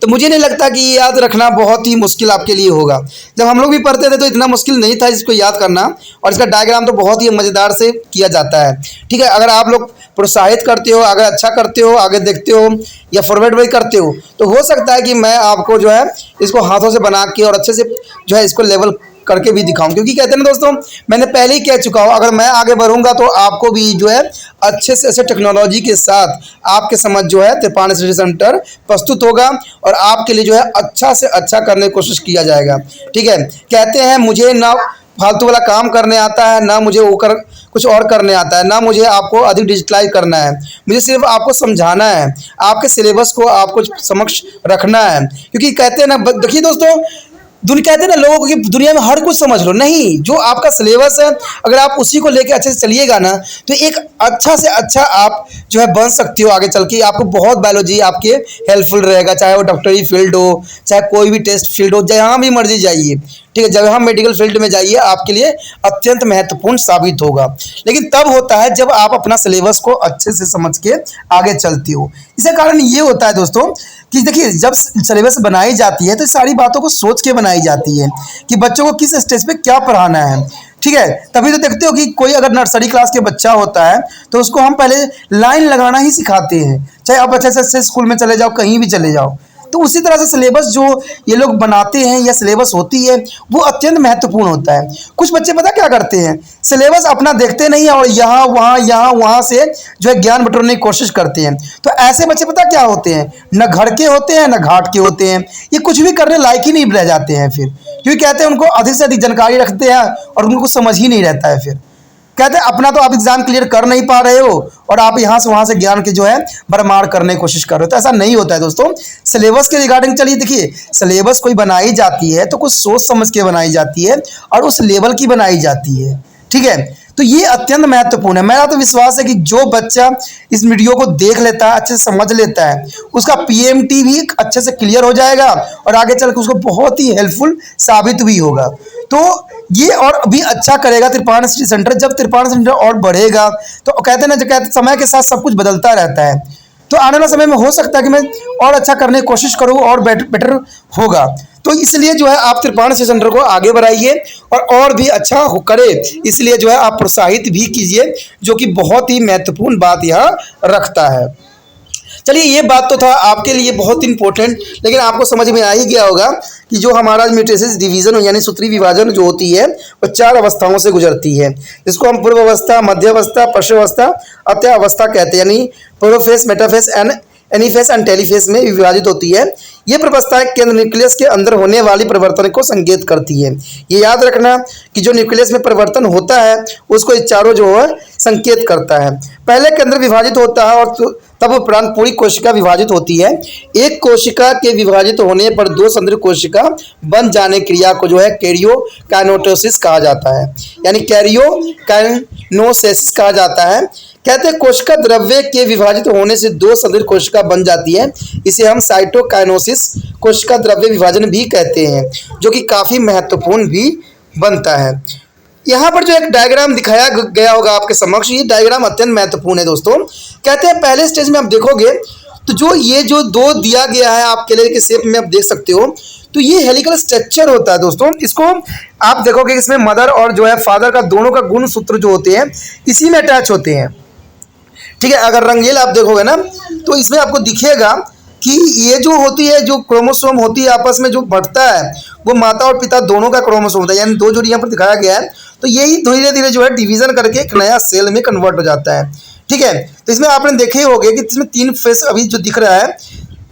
तो मुझे नहीं लगता कि ये याद रखना बहुत ही मुश्किल आपके लिए होगा। जब हम लोग भी पढ़ते थे तो इतना मुश्किल नहीं था इसको याद करना, और इसका डायग्राम तो बहुत ही मज़ेदार से किया जाता है। ठीक है, अगर आप लोग प्रोत्साहित करते हो, अगर अच्छा करते हो, आगे देखते हो या फॉरवर्ड भी करते हो, तो हो सकता है कि मैं आपको जो है इसको हाथों से बना के और अच्छे से जो है इसको लेवल करके भी दिखाऊं। क्योंकि कहते हैं ना दोस्तों, मैंने पहले ही कह चुका हूं, अगर मैं आगे बढ़ूंगा तो आपको भी जो है अच्छे से अच्छे टेक्नोलॉजी के साथ आपके समझ जो है त्रिपाण स्टडी सेंटर प्रस्तुत होगा और आपके लिए जो है अच्छा से अच्छा करने की कोशिश किया जाएगा। ठीक है, कहते हैं मुझे ना फालतू वाला काम करने आता है, ना मुझे वो कुछ और करने आता है, ना मुझे आपको अधिक डिजिटलाइज करना है, मुझे सिर्फ आपको समझाना है, आपके सिलेबस को आपको समक्ष रखना है। क्योंकि कहते हैं ना, देखिए दोस्तों, कहते हैं ना लोगों को कि दुनिया में हर कुछ समझ लो, नहीं, जो आपका सिलेबस है अगर आप उसी को लेके अच्छे से चलिएगा ना तो एक अच्छा से अच्छा आप जो है बन सकते हो आगे चल के। आपको बहुत बायोलॉजी आपके हेल्पफुल रहेगा, चाहे वो डॉक्टरी फील्ड हो, चाहे कोई भी टेस्ट फील्ड हो, जहाँ भी मर्जी जाइए। ठीक है, जब हम मेडिकल फील्ड में जाइए आपके लिए अत्यंत महत्वपूर्ण साबित होगा। लेकिन तब होता है जब आप अपना सिलेबस को अच्छे से समझ के आगे चलते हो। इसका कारण ये होता है दोस्तों कि देखिए, जब सिलेबस बनाई जाती है तो सारी बातों को सोच के बनाई जाती है कि बच्चों को किस स्टेज पे क्या पढ़ाना है। ठीक है, तभी तो देखते हो कि कोई अगर नर्सरी क्लास के बच्चा होता है तो उसको हम पहले लाइन लगाना ही सिखाते हैं, चाहे आप अच्छे से स्कूल में चले जाओ, कहीं भी चले जाओ। तो उसी तरह से सिलेबस जो ये लोग बनाते हैं या सिलेबस होती है वो अत्यंत महत्वपूर्ण होता है। कुछ बच्चे पता क्या करते हैं, सिलेबस अपना देखते नहीं है और यहाँ वहाँ से जो है ज्ञान बटोरने की कोशिश करते हैं। तो ऐसे बच्चे पता क्या होते हैं, न घर के होते हैं न घाट के होते हैं, ये कुछ भी करने लायक ही नहीं रह जाते हैं फिर, क्योंकि कहते हैं उनको अधिक से अधिक जानकारी रखते हैं और उनको कुछ समझ ही नहीं रहता है। फिर कहते हैं अपना तो आप एग्जाम क्लियर कर नहीं पा रहे हो और आप यहाँ से वहाँ से ज्ञान के जो है भरमार करने की कोशिश कर रहे हो। तो ऐसा नहीं होता है दोस्तों। सिलेबस के रिगार्डिंग चलिए, देखिए सिलेबस कोई बनाई जाती है तो कुछ सोच समझ के बनाई जाती है और उस लेवल की बनाई जाती है। ठीक है, तो ये अत्यंत महत्वपूर्ण है। मेरा तो विश्वास है कि जो बच्चा इस वीडियो को देख लेता है, अच्छे से समझ लेता है, उसका पीएमटी भी अच्छे से क्लियर हो जाएगा और आगे चल के उसको बहुत ही हेल्पफुल साबित भी होगा। तो ये और भी अच्छा करेगा त्रिपाण स्टडी सेंटर। जब त्रिपाण सेंटर और बढ़ेगा तो कहते हैं ना, जो कहते समय के साथ सब कुछ बदलता रहता है, तो आने वाले समय में हो सकता है कि मैं और अच्छा करने की कोशिश करूँ और बेटर होगा। तो इसलिए जो है आप त्रिपाण स्टडी सेंटर को आगे बढ़ाइए और भी अच्छा करे, इसलिए जो है आप प्रोत्साहित भी कीजिए, जो कि बहुत ही महत्वपूर्ण बात यहाँ रखता है। चलिए, ये बात तो था आपके लिए बहुत इंपॉर्टेंट, लेकिन आपको समझ में आ ही गया होगा कि जो हमारा म्यूटेसिस डिवीजन यानी सूत्री विभाजन जो होती है वो 4 अवस्थाओं से गुजरती है, जिसको हम पूर्व अवस्था, मध्य अवस्था, पश्चिम अवस्था, अत्यावस्था कहते हैं, यानी प्रोफेस, मेटाफेस एंड एनीफेस एंड टेलीफेस में विभाजित होती है। ये प्रवस्थाएं केंद्र न्यूक्लियस के अंदर होने वाली परिवर्तन को संकेत करती है। ये याद रखना कि जो न्यूक्लियस में परिवर्तन होता है उसको ये चारों जो है संकेत करता है। पहले केंद्र विभाजित होता है और तब उपरांत पूरी कोशिका विभाजित होती है। एक कोशिका के विभाजित होने पर दो संदृढ़ कोशिका बन जाने क्रिया को जो है कैरियोकाइनेटोसिस कहा जाता है, यानी कैरियोकाइनेटोसिस कहा जाता है। कहते हैं कोशिका द्रव्य के विभाजित होने से दो संदृढ़ कोशिका बन जाती है। इसे हम साइटोकाइनेसिस कोशिका द्रव्य विभाजन भी कहते हैं, जो कि काफ़ी महत्वपूर्ण भी बनता है। यहाँ पर जो एक डायग्राम दिखाया गया होगा आपके समक्ष, ये डायग्राम अत्यंत महत्वपूर्ण है दोस्तों। कहते हैं पहले स्टेज में आप देखोगे तो जो दो दिया गया है आपके लिए के शेप में आप देख सकते हो, तो ये हेलिकल स्ट्रक्चर होता है दोस्तों। इसको आप देखोगे इसमें मदर और जो है फादर का दोनों का गुण सूत्र जो होते हैं इसी में अटैच होते हैं, ठीक है। अगर रंगील आप देखोगे ना तो इसमें आपको दिखेगा कि ये जो होती है, जो क्रोमोसोम होती है आपस में जो बढ़ता है वो माता और पिता दोनों का क्रोमोसोम होता है, यानी दो जोड़ी यहाँ पर दिखाया गया है। तो यही धीरे धीरे जो है डिवीजन करके एक नया सेल में कन्वर्ट हो जाता है, ठीक है। तो इसमें आपने देखे ही होंगे कि इसमें 3 फेस अभी जो दिख रहा है,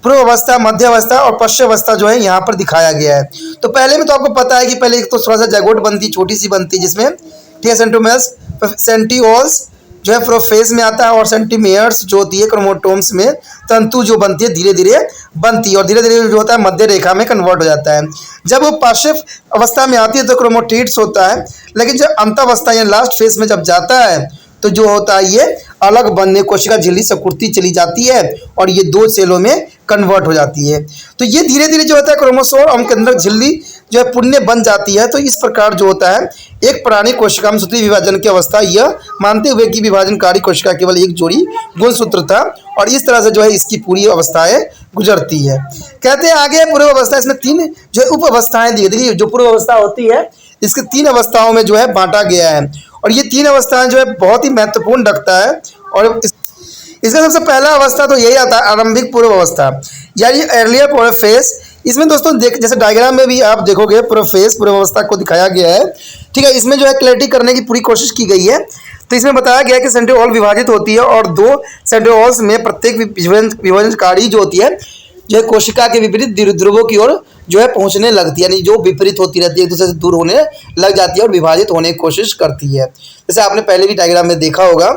पूर्व अवस्था, मध्य अवस्था और पश्चिम अवस्था जो है यहाँ पर दिखाया गया है। तो पहले में तो आपको पता है कि पहले एक तो थोड़ा सा जैगोट बनती, छोटी सी बनती, जिसमें ठीक है सेंट्रोमेयर्स, सेंट्रिओल्स जो है प्रोफेस में आता है, और सेंटीमियर्स जो होती है क्रोमोटोम्स में तंतु जो बनती है धीरे धीरे बनती है, और धीरे धीरे जो होता है मध्य रेखा में कन्वर्ट हो जाता है। जब वो पार्श्व अवस्था में आती है तो क्रोमोटिड्स होता है, लेकिन जब अंतावस्था या लास्ट फेज में जब जाता है तो जो होता है ये अलग बनने कोशिका झिल्ली सकुर्ती चली जाती है और ये 2 सेलों में कन्वर्ट हो जाती है। तो ये धीरे धीरे जो होता है क्रोमोसोम के अंदर झिल्ली जो है पुण्य बन जाती है। तो इस प्रकार जो होता है एक प्राणी कोशिका में सूत्री विभाजन की अवस्था, यह मानते हुए कि विभाजनकारी कोशिका केवल एक जोड़ी गुणसूत्र था, और इस तरह से जो है इसकी पूरी अवस्थाएं गुजरती है। कहते हैं आगे पूर्व अवस्था, इसमें 3 जो है उप अवस्थाएं दी गई। जो पूर्व अवस्था होती है इसके 3 अवस्थाओं में जो है बांटा गया है, और ये 3 अवस्थाएं जो है बहुत ही महत्वपूर्ण रखता है। और इसका सबसे पहला अवस्था तो यही आता है आरंभिक पूर्व अवस्था, यानी अर्लियर पूर्व फेज। इसमें दोस्तों जैसे डायग्राम में भी आप देखोगे पूर्व फेज पूर्व अवस्था को दिखाया गया है, ठीक है। इसमें जो है क्लैरिटी करने की पूरी कोशिश की गई है। तो इसमें बताया गया है कि सेंट्रिओल विभाजित होती है और 2 सेंट्रिओल्स में प्रत्येक विभाजनकारी जो होती है जो है कोशिका के विपरीत ध्रुवों की ओर जो है पहुंचने लगती है, यानी जो विपरीत होती रहती है एक दूसरे से दूर होने लग जाती है और विभाजित होने की कोशिश करती है। जैसे आपने पहले भी डायग्राम में देखा होगा,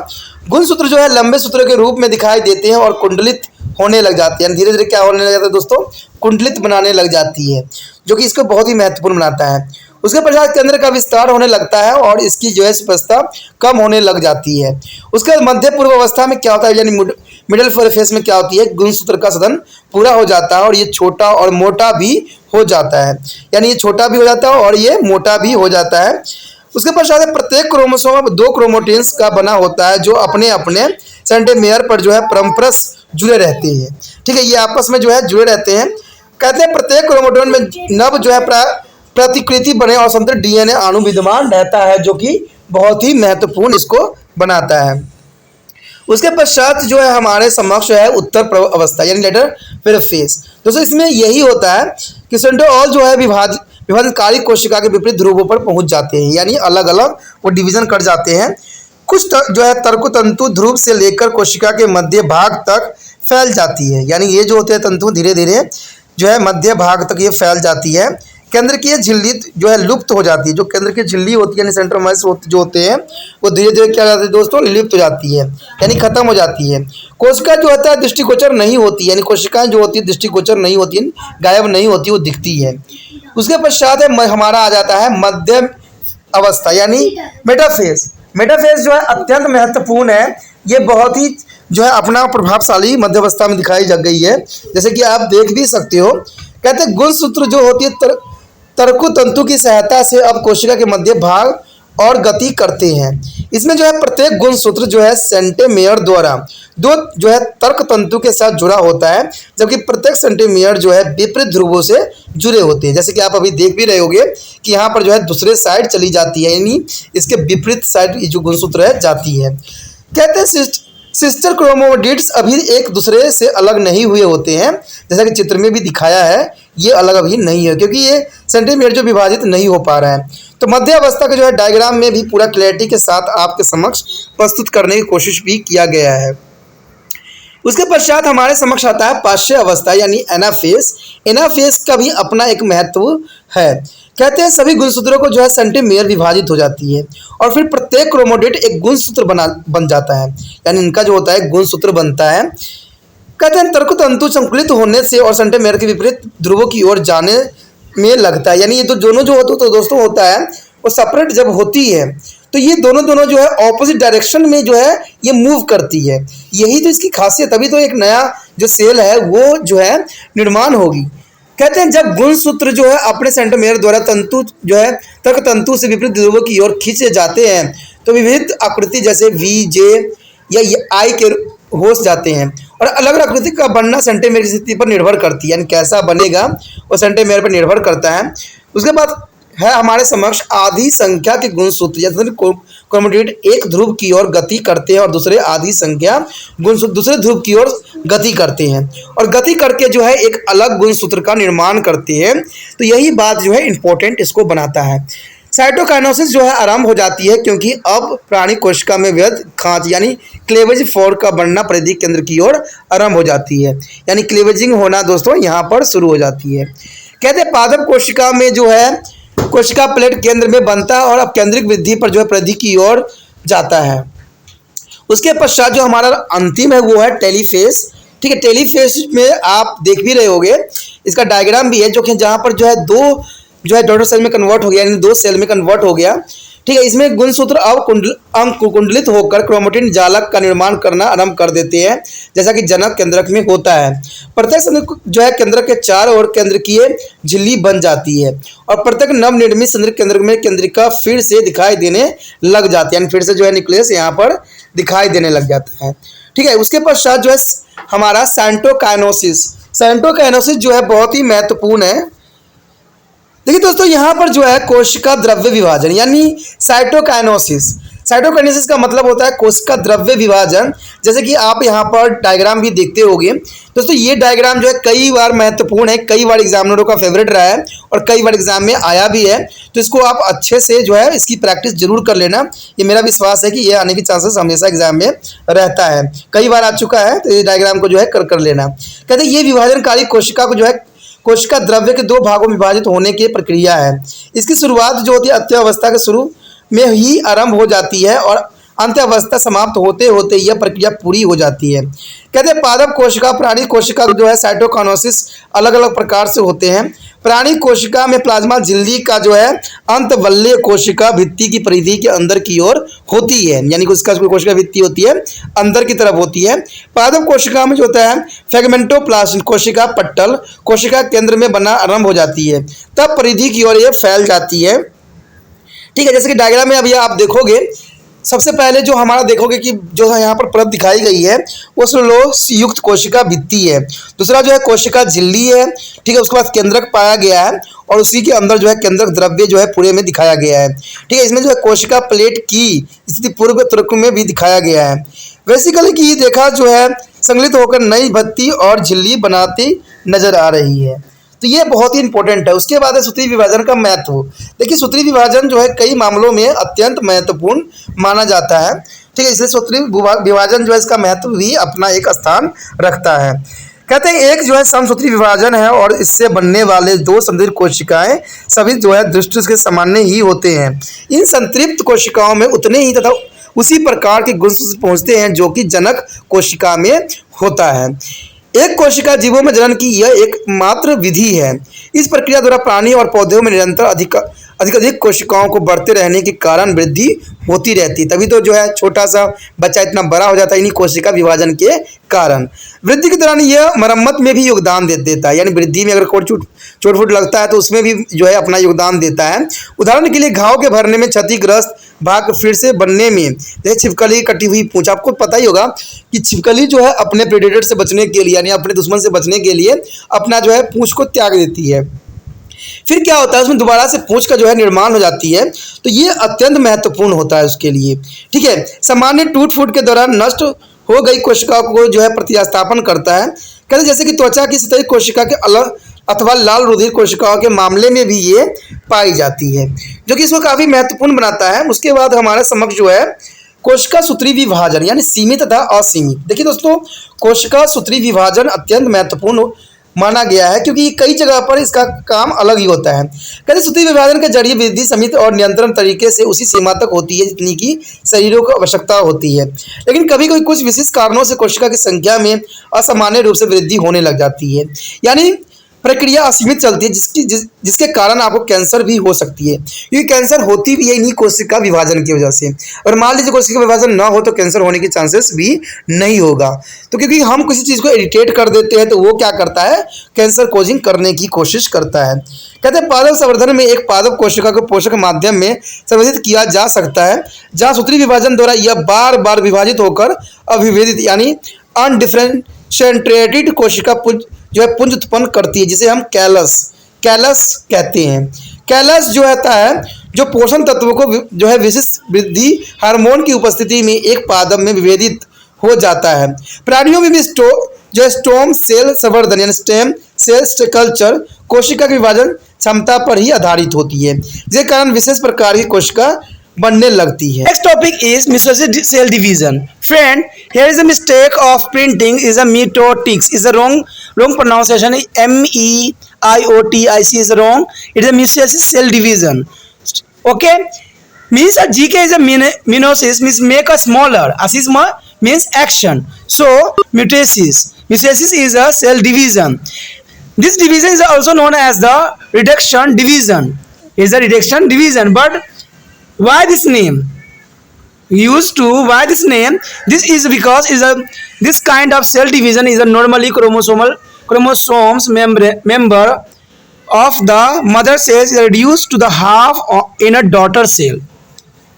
गुणसूत्र जो है लंबे सूत्रों के रूप में दिखाई देते हैं और कुंडलित होने लग जाती है, यानी धीरे धीरे क्या होने लग जाता है दोस्तों, कुंडलित बनाने लग जाती है, जो कि इसको बहुत ही महत्वपूर्ण बनाता है। उसके पश्चात केंद्र का विस्तार होने लगता है और इसकी जो है स्पष्टता कम होने लग जाती है। उसके मध्य पूर्व अवस्था में क्या होता है, यानी मिडिल फेस में क्या होती है, गुणसूत्र का सदन पूरा हो जाता है और ये छोटा और मोटा भी हो जाता है, यानी ये छोटा भी हो जाता है और ये मोटा भी हो जाता है। उसके पश्चात प्रत्येक क्रोमोसोम 2 क्रोमोटिन्स का बना होता है जो अपने अपने सेंटीमियर पर जो है परस्पर जुड़े रहते हैं, ठीक है। ये आपस में जो है जुड़े रहते हैं। कहते हैं प्रत्येक क्रोमोसोम में नव जो है प्रतिकृति बने और स्वतंत्र डीएनए अणु विद्यमान रहता है, जो कि बहुत ही महत्वपूर्ण इसको बनाता है। उसके पश्चात जो है हमारे समक्ष है उत्तर अवस्था, यानी लेटर फिर फेस। दोस्तों इसमें यही होता है कि सेंट्रिओल जो है विभाजनकारी कोशिका के विपरीत ध्रुवों पर पहुंच जाते हैं, यानी अलग अलग वो डिवीजन कर जाते हैं। कुछ जो है तर्कतंतु ध्रुव से लेकर कोशिका के मध्य भाग तक फैल जाती है, यानी ये जो होते हैं तंतु धीरे धीरे जो है मध्य भाग तक ये फैल जाती है। केंद्र की झिल्ली जो है लुप्त हो जाती है, जो केंद्र की झिल्ली होती है यानी सेंट्रोमर्स जो होते हैं वो धीरे धीरे क्या जाती है दोस्तों, लुप्त हो जाती है, यानी खत्म हो जाती है। कोशिका जो होता है दृष्टिगोचर नहीं होती, यानी कोशिकाएं जो होती है दृष्टिगोचर नहीं होती है, गायब नहीं होती, वो दिखती है। उसके पश्चात हमारा आ जाता है मध्य अवस्था, यानी मेटाफेज। मेटाफेज जो है अत्यंत महत्वपूर्ण है, ये बहुत ही जो है अपना प्रभावशाली मध्य अवस्था में दिखाई गई है, जैसे कि आप देख भी सकते हो। कहते हैं गुणसूत्र जो होती है तर्कतंतु की सहायता से अब कोशिका के मध्य भाग और गति करते हैं। इसमें जो है प्रत्येक गुणसूत्र जो है सेंटीमियर द्वारा 2 जो है तर्कतंतु के साथ जुड़ा होता है, जबकि प्रत्येक सेंटीमियर जो है विपरीत ध्रुवों से जुड़े होते हैं। जैसे कि आप अभी देख भी रहे होंगे कि यहाँ पर जो है दूसरे साइड चली जाती है, यानी इसके विपरीत साइड जो गुणसूत्र है जाती है। कहते हैं सिस्टर क्रोमोडिड्स अभी एक दूसरे से अलग नहीं हुए होते हैं, जैसा कि चित्र में भी दिखाया है, ये अलग अभी नहीं है क्योंकि ये सेंटीमीटर जो विभाजित नहीं हो पा रहा है। तो मध्य अवस्था का जो है डायग्राम में भी पूरा क्लैरिटी के साथ आपके समक्ष प्रस्तुत करने की कोशिश भी किया गया है। उसके पश्चात हमारे समक्ष आता है पाश्चय अवस्था यानी एनाफेज। एनाफेज का भी अपना एक महत्व है। कहते हैं सभी गुणसूत्रों को जो है सेंटीमेयर विभाजित हो जाती है और फिर प्रत्येक क्रोमोडेट एक गुणसूत्र बन जाता है, यानी इनका जो होता है गुणसूत्र बनता है। कहते हैं तर्क तंतु संकुलित होने से और सेंटीमेयर के विपरीत ध्रुवों की ओर जाने में लगता है, यानी ये तो दोनों जो होते तो दोस्तों होता है वो सेपरेट जब होती है तो ये दोनों दोनों जो है ऑपोजिट डायरेक्शन में जो है ये मूव करती है। यही तो इसकी खासियत, तभी तो एक नया जो सेल है वो जो है निर्माण होगी। कहते हैं जब गुणसूत्र जो है अपने सेंटीमेयर द्वारा तंतु जो है तर्क तंतु से विपरीत ध्रुवों की ओर खींचे जाते हैं तो विविध आकृति जैसे वी, जे या आई के हो जाते हैं और अलग अलग आकृति का बनना सेंटीमेयर की स्थिति पर निर्भर करती है, यानी कैसा बनेगा वो सेंटीमेयर पर निर्भर करता है। उसके बाद है हमारे समक्ष आधी संख्या के गुणसूत्र, जैसे क्रोमोडेट एक ध्रुव की ओर गति करते हैं और दूसरे आधी संख्या गुणसूत्र दूसरे ध्रुव की ओर गति करते हैं और गति करके जो है एक अलग गुणसूत्र का निर्माण करते हैं। तो यही बात जो है इंपॉर्टेंट इसको बनाता है। साइटोकाइनेसिस जो है आरंभ हो जाती है क्योंकि अब प्राणी कोशिका में वृहद खांच यानी क्लेवेज फोर का बनना परिधि केंद्र की ओर आरंभ हो जाती है, यानी क्लेवेजिंग होना दोस्तों यहाँ पर शुरू हो जाती है। कहते हैं पादप कोशिका में जो है कोशिका प्लेट केंद्र में बनता है और अब केंद्रिक वृद्धि पर जो है परिधि की ओर जाता है। उसके पश्चात जो हमारा अंतिम है वो है टेलीफेस। ठीक है, टेलीफेस में आप देख भी रहे होंगे, इसका डायग्राम भी है जो कि जहाँ पर जो है दो जो है डॉटर सेल में कन्वर्ट हो गया, यानी दो सेल में कन्वर्ट हो गया। ठीक है, इसमें गुणसूत्र अब कुंडलित होकर क्रोमेटिन जालक का निर्माण करना आरंभ कर देते हैं, जैसा कि जनक केंद्रक में होता है। प्रत्येक जो है केंद्रक के चारों ओर केंद्रकीय झिल्ली बन जाती है और प्रत्येक नवनिर्मित संद्रिक केंद्रक में केंद्रिका फिर से दिखाई देने लग जाती है, यानी फिर से जो है न्यूक्लियस यहाँ पर दिखाई देने लग जाता है। ठीक है, उसके पश्चात जो है हमारा साइटोकाइनेसिस। साइटोकाइनेसिस जो है बहुत ही महत्वपूर्ण है। देखिए दोस्तों, यहाँ पर जो है कोशिका द्रव्य विभाजन यानी साइटोकाइनेसिस। साइटोकाइनेसिस का मतलब होता है कोशिका द्रव्य विभाजन, जैसे कि आप यहाँ पर डायग्राम भी देखते होंगे। दोस्तों ये डायग्राम जो है कई बार महत्वपूर्ण है, कई बार एग्जामिनरों का फेवरेट रहा है और कई बार एग्जाम में आया भी है, तो इसको आप अच्छे से जो है इसकी प्रैक्टिस जरूर कर लेना। ये मेरा विश्वास है कि ये आने की चांसेस हमेशा एग्जाम में रहता है, कई बार आ चुका है, तो ये डायग्राम को जो है कर लेना। कहते हैं ये विभाजनकारी कोशिका को जो है कोशिका द्रव्य के दो भागों में विभाजित होने की प्रक्रिया है। इसकी शुरुआत जो होती है अत्यावस्था के शुरू में ही आरंभ हो जाती है और अंत्यावस्था समाप्त होते होते यह प्रक्रिया पूरी हो जाती है। कहते हैं पादप कोशिका प्राणी कोशिका जो है साइटोकाइनेसिस अलग अलग प्रकार से होते हैं। प्राणी कोशिका में प्लाज्मा झिल्ली का जो है अंतवल्य कोशिका भित्ति की परिधि के अंदर की ओर होती है, यानी कि उसका कोशिका भित्ति होती है अंदर की तरफ होती है। पादप कोशिका में जो होता है फ्रेगमेंटोप्लाज्म कोशिका पट्टल कोशिका केंद्र में बना आरंभ हो जाती है, तब परिधि की ओर ये फैल जाती है। ठीक है, जैसे कि डायग्राम में अभी आप देखोगे, सबसे पहले जो हमारा देखोगे कि जो यहाँ पर परत दिखाई गई है वो स्लोस युक्त कोशिका भित्ति है। दूसरा जो है कोशिका झिल्ली है। ठीक है, उसके बाद केंद्रक पाया गया है और उसी के अंदर जो है केंद्रक द्रव्य जो है पूरे में दिखाया गया है। ठीक है, इसमें जो है कोशिका प्लेट की स्थिति पूर्व तर्क में भी दिखाया गया है। बेसिकली की देखा जो है संगलित होकर नई भित्ति और झिल्ली बनाती नजर आ रही है, तो ये बहुत ही इंपॉर्टेंट है। उसके बाद है सूत्री विभाजन का महत्व। देखिए सूत्री विभाजन जो है कई मामलों में अत्यंत महत्वपूर्ण माना जाता है। ठीक है, इसलिए सूत्री विभाजन जो है इसका महत्व भी अपना एक स्थान रखता है। कहते हैं एक जो है समसूत्री विभाजन है और इससे बनने वाले दो संतृप्त कोशिकाएं सभी जो है दृष्टि के सामान्य ही होते हैं। इन संतृप्त कोशिकाओं में उतने ही तथा उसी प्रकार के गुण पहुँचते हैं जो कि जनक कोशिका में होता है। एक कोशिका जीवों में जनन की यह एकमात्र विधि है। इस प्रक्रिया द्वारा प्राणी और पौधों में निरंतर अधिक कोशिकाओं को बढ़ते रहने के कारण वृद्धि होती रहती, तभी तो जो है छोटा सा बच्चा इतना बड़ा हो जाता है इन्हीं कोशिका विभाजन के कारण। वृद्धि के दौरान यह मरम्मत में भी योगदान देता है, यानी वृद्धि में अगर कोई चोट फूट लगता है तो उसमें भी जो है अपना योगदान देता है। उदाहरण के लिए घाव के भरने में, क्षतिग्रस्त भाग फिर से बनने में, जैसे छिपकली कटी हुई पूंछ। आपको पता ही होगा कि छिपकली जो है अपने प्रेडेटर से बचने के लिए यानी अपने दुश्मन से बचने के लिए अपना जो है पूंछ को त्याग देती है। फिर क्या होता है उसमें दोबारा से पूंछ का जो है निर्माण हो जाती है, तो ये अत्यंत महत्वपूर्ण होता है उसके लिए। ठीक है, सामान्य टूट फूट के दौरान नष्ट हो गई कोशिकाओं को जो है प्रतिस्थापन करता है। कहते जैसे कि त्वचा की सतही कोशिका के अलग अथवा लाल रुधिर कोशिकाओं के मामले में भी ये पाई जाती है, जो कि इसको काफ़ी महत्वपूर्ण बनाता है। उसके बाद हमारे समक्ष जो है कोशिका सूत्री विभाजन यानी सीमित तथा असीमित। देखिए दोस्तों, कोशिका सूत्री विभाजन अत्यंत महत्वपूर्ण माना गया है क्योंकि कई जगह पर इसका काम अलग ही होता है। कहते सूत्री विभाजन के जरिए वृद्धि सीमित और नियंत्रण तरीके से उसी सीमा तक होती है जितनी की शरीरों को आवश्यकता होती है, लेकिन कभी कभी कुछ विशिष्ट कारणों से कोशिका की संख्या में असामान्य रूप से वृद्धि होने लग जाती है, यानी प्रक्रिया असीमित चलती है जिसके कारण आपको कैंसर भी हो सकती है, क्योंकि कैंसर होती भी है इन्हीं कोशिका विभाजन की वजह से। और मान लीजिए कोशिका विभाजन ना हो तो कैंसर होने के चांसेस भी नहीं होगा। तो क्योंकि हम किसी चीज़ को इरिटेट कर देते हैं तो वो क्या करता है, कैंसर कोजिंग करने की कोशिश करता है। कहते हैं पादप संवर्धन में एक पादप कोशिका को पोषक माध्यम में संवर्धित किया जा सकता है, जहाँ सूत्री विभाजन द्वारा यह बार बार विभाजित होकर अविभेदित यानी अनडिफरेंशिएटेड कोशिका पुंज जो है पुंज उत्पन्न करती है, जिसे हम कैलस कहते हैं। कैलस जो होता है जो पोषण तत्वों को जो है विशिष्ट वृद्धि हार्मोन की उपस्थिति में एक पादप में विभेदित हो जाता है। प्राणियों में भी स्टोम सेल संवर्धन यानी स्टेम सेल कल्चर कोशिका के विभाजन क्षमता पर ही आधारित होती है, जिसके कारण विशेष प्रकार की कोशिका बनने लगती है। Next topic is meiosis cell division. Friend, here is a mistake of printing is a mitotics is a wrong pronunciation. MEIOTIC is wrong. It is a meiosis cell division. Okay, means a GK is a meiosis means make a smaller. Asisma means action. So meiosis is a cell division. This division is also known as the reduction division. Is a reduction division, but why this name? Why this name? This is because this kind of cell division is a normally chromosomes member of the mother cells is reduced to the half in a daughter cell.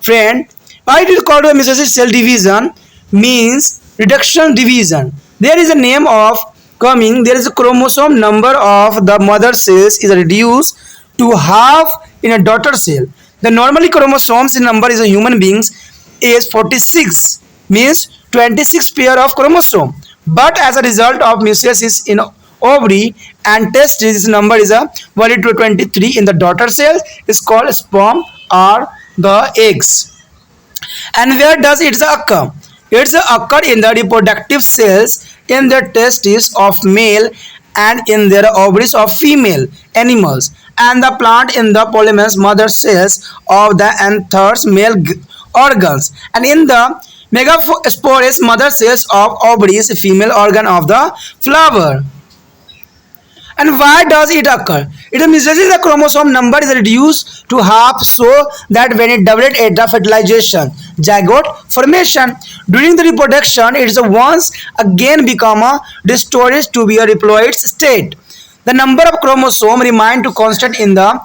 Friend, why it is called a meiosis cell division? Means reduction division. There is a name of coming. There is a chromosome number of the mother cells is reduced to half in a daughter cell. The normally chromosomes number is a human beings is 46, means 26 pair of chromosome. But as a result of meiosis in ovary and testes, this number is a valid to 23 in the daughter cells is called sperm or the eggs. And where does it occur? It occur in the reproductive cells in the testes of male and in their ovaries of female animals, and the plant in the polymerase mother cells of the anthers male organs, and in the megasporous mother cells of ovaries female organ of the flower. And why does it occur? It means the chromosome number is reduced to half so that when it doubles at the fertilization, zygote formation, during the reproduction, it is once again become a restored to be a diploid state. The number of chromosomes remain to constant in the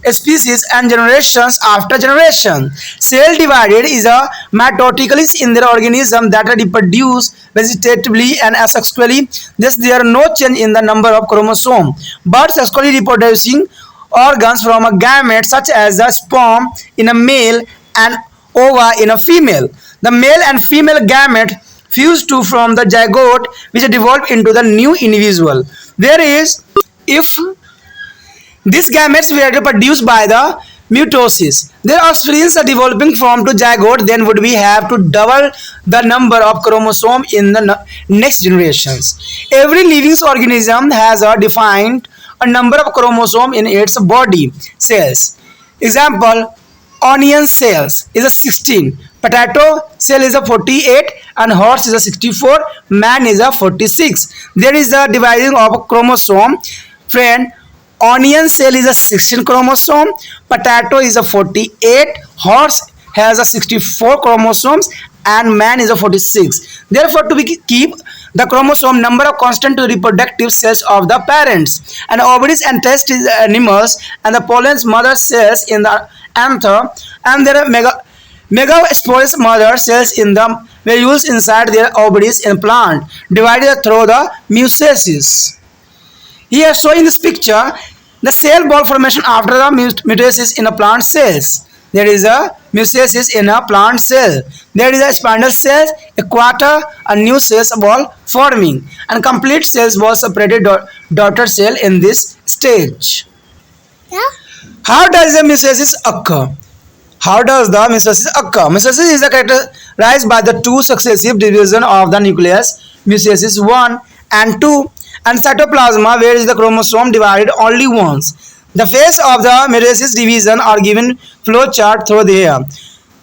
species and generations after generation. Cell divided is a mitotically in their organism that reproduce vegetatively and asexually. Thus, there are no change in the number of chromosomes, but sexually reproducing organs from a gamete such as the sperm in a male and ova in a female. The male and female gamete fuse to from the zygote which develop into the new individual. There is, if these gametes were produced by the mitosis, their offspring are developing from to zygote, then would we have to double the number of chromosomes in the next generations. Every living organism has a defined a number of chromosomes in its body cells. Example, onion cells is a 16, potato cell is a 48, and horse is a 64, man is a 46. There is a dividing of chromosome. Friend, onion cell is a 16 chromosome, potato is a 48, horse has a 64 chromosomes, and man is a 46. Therefore, to keep the chromosome number of constant to reproductive cells of the parents, and ovaries and testes animals, and the pollen's mother cells in the anther, and there are megasporous mother cells in the valules inside their ovaries in plant, divided through the meiosis. Here, so in this picture, the cell ball formation after the meiosis in a plant cells. There is a meiosis in a plant cell. There is a spindle cell, a quarter, a new cells ball forming, and complete cells ball separated daughter cell in this stage. Yeah. How does the meiosis occur? How does the mitosis occur? Mitosis is characterized by the two successive division of the nucleus, mitosis 1 and 2, and cytoplasma, where is the chromosome divided only once. The phase of the mitosis division are given flow chart through here.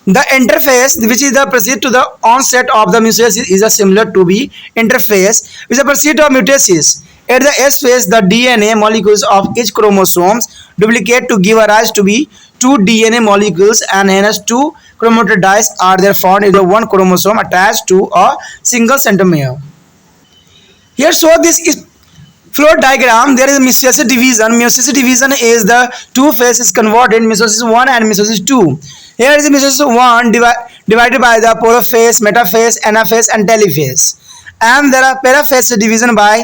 The interphase, which is the precede to the onset of the mitosis, is a similar to B interphase, which is the precede of mitosis. At the S phase, the DNA molecules of each chromosomes duplicate to give rise to be two DNA molecules, and hence two chromatids are there found in the one chromosome attached to a single centromere. Here show this is flow diagram. There is mitosis division. Mitosis division is the two phases converted, mitosis 1 and mitosis 2. Here is mitosis 1 divided by the prophase, metaphase, anaphase and telophase, and there are paraphase division by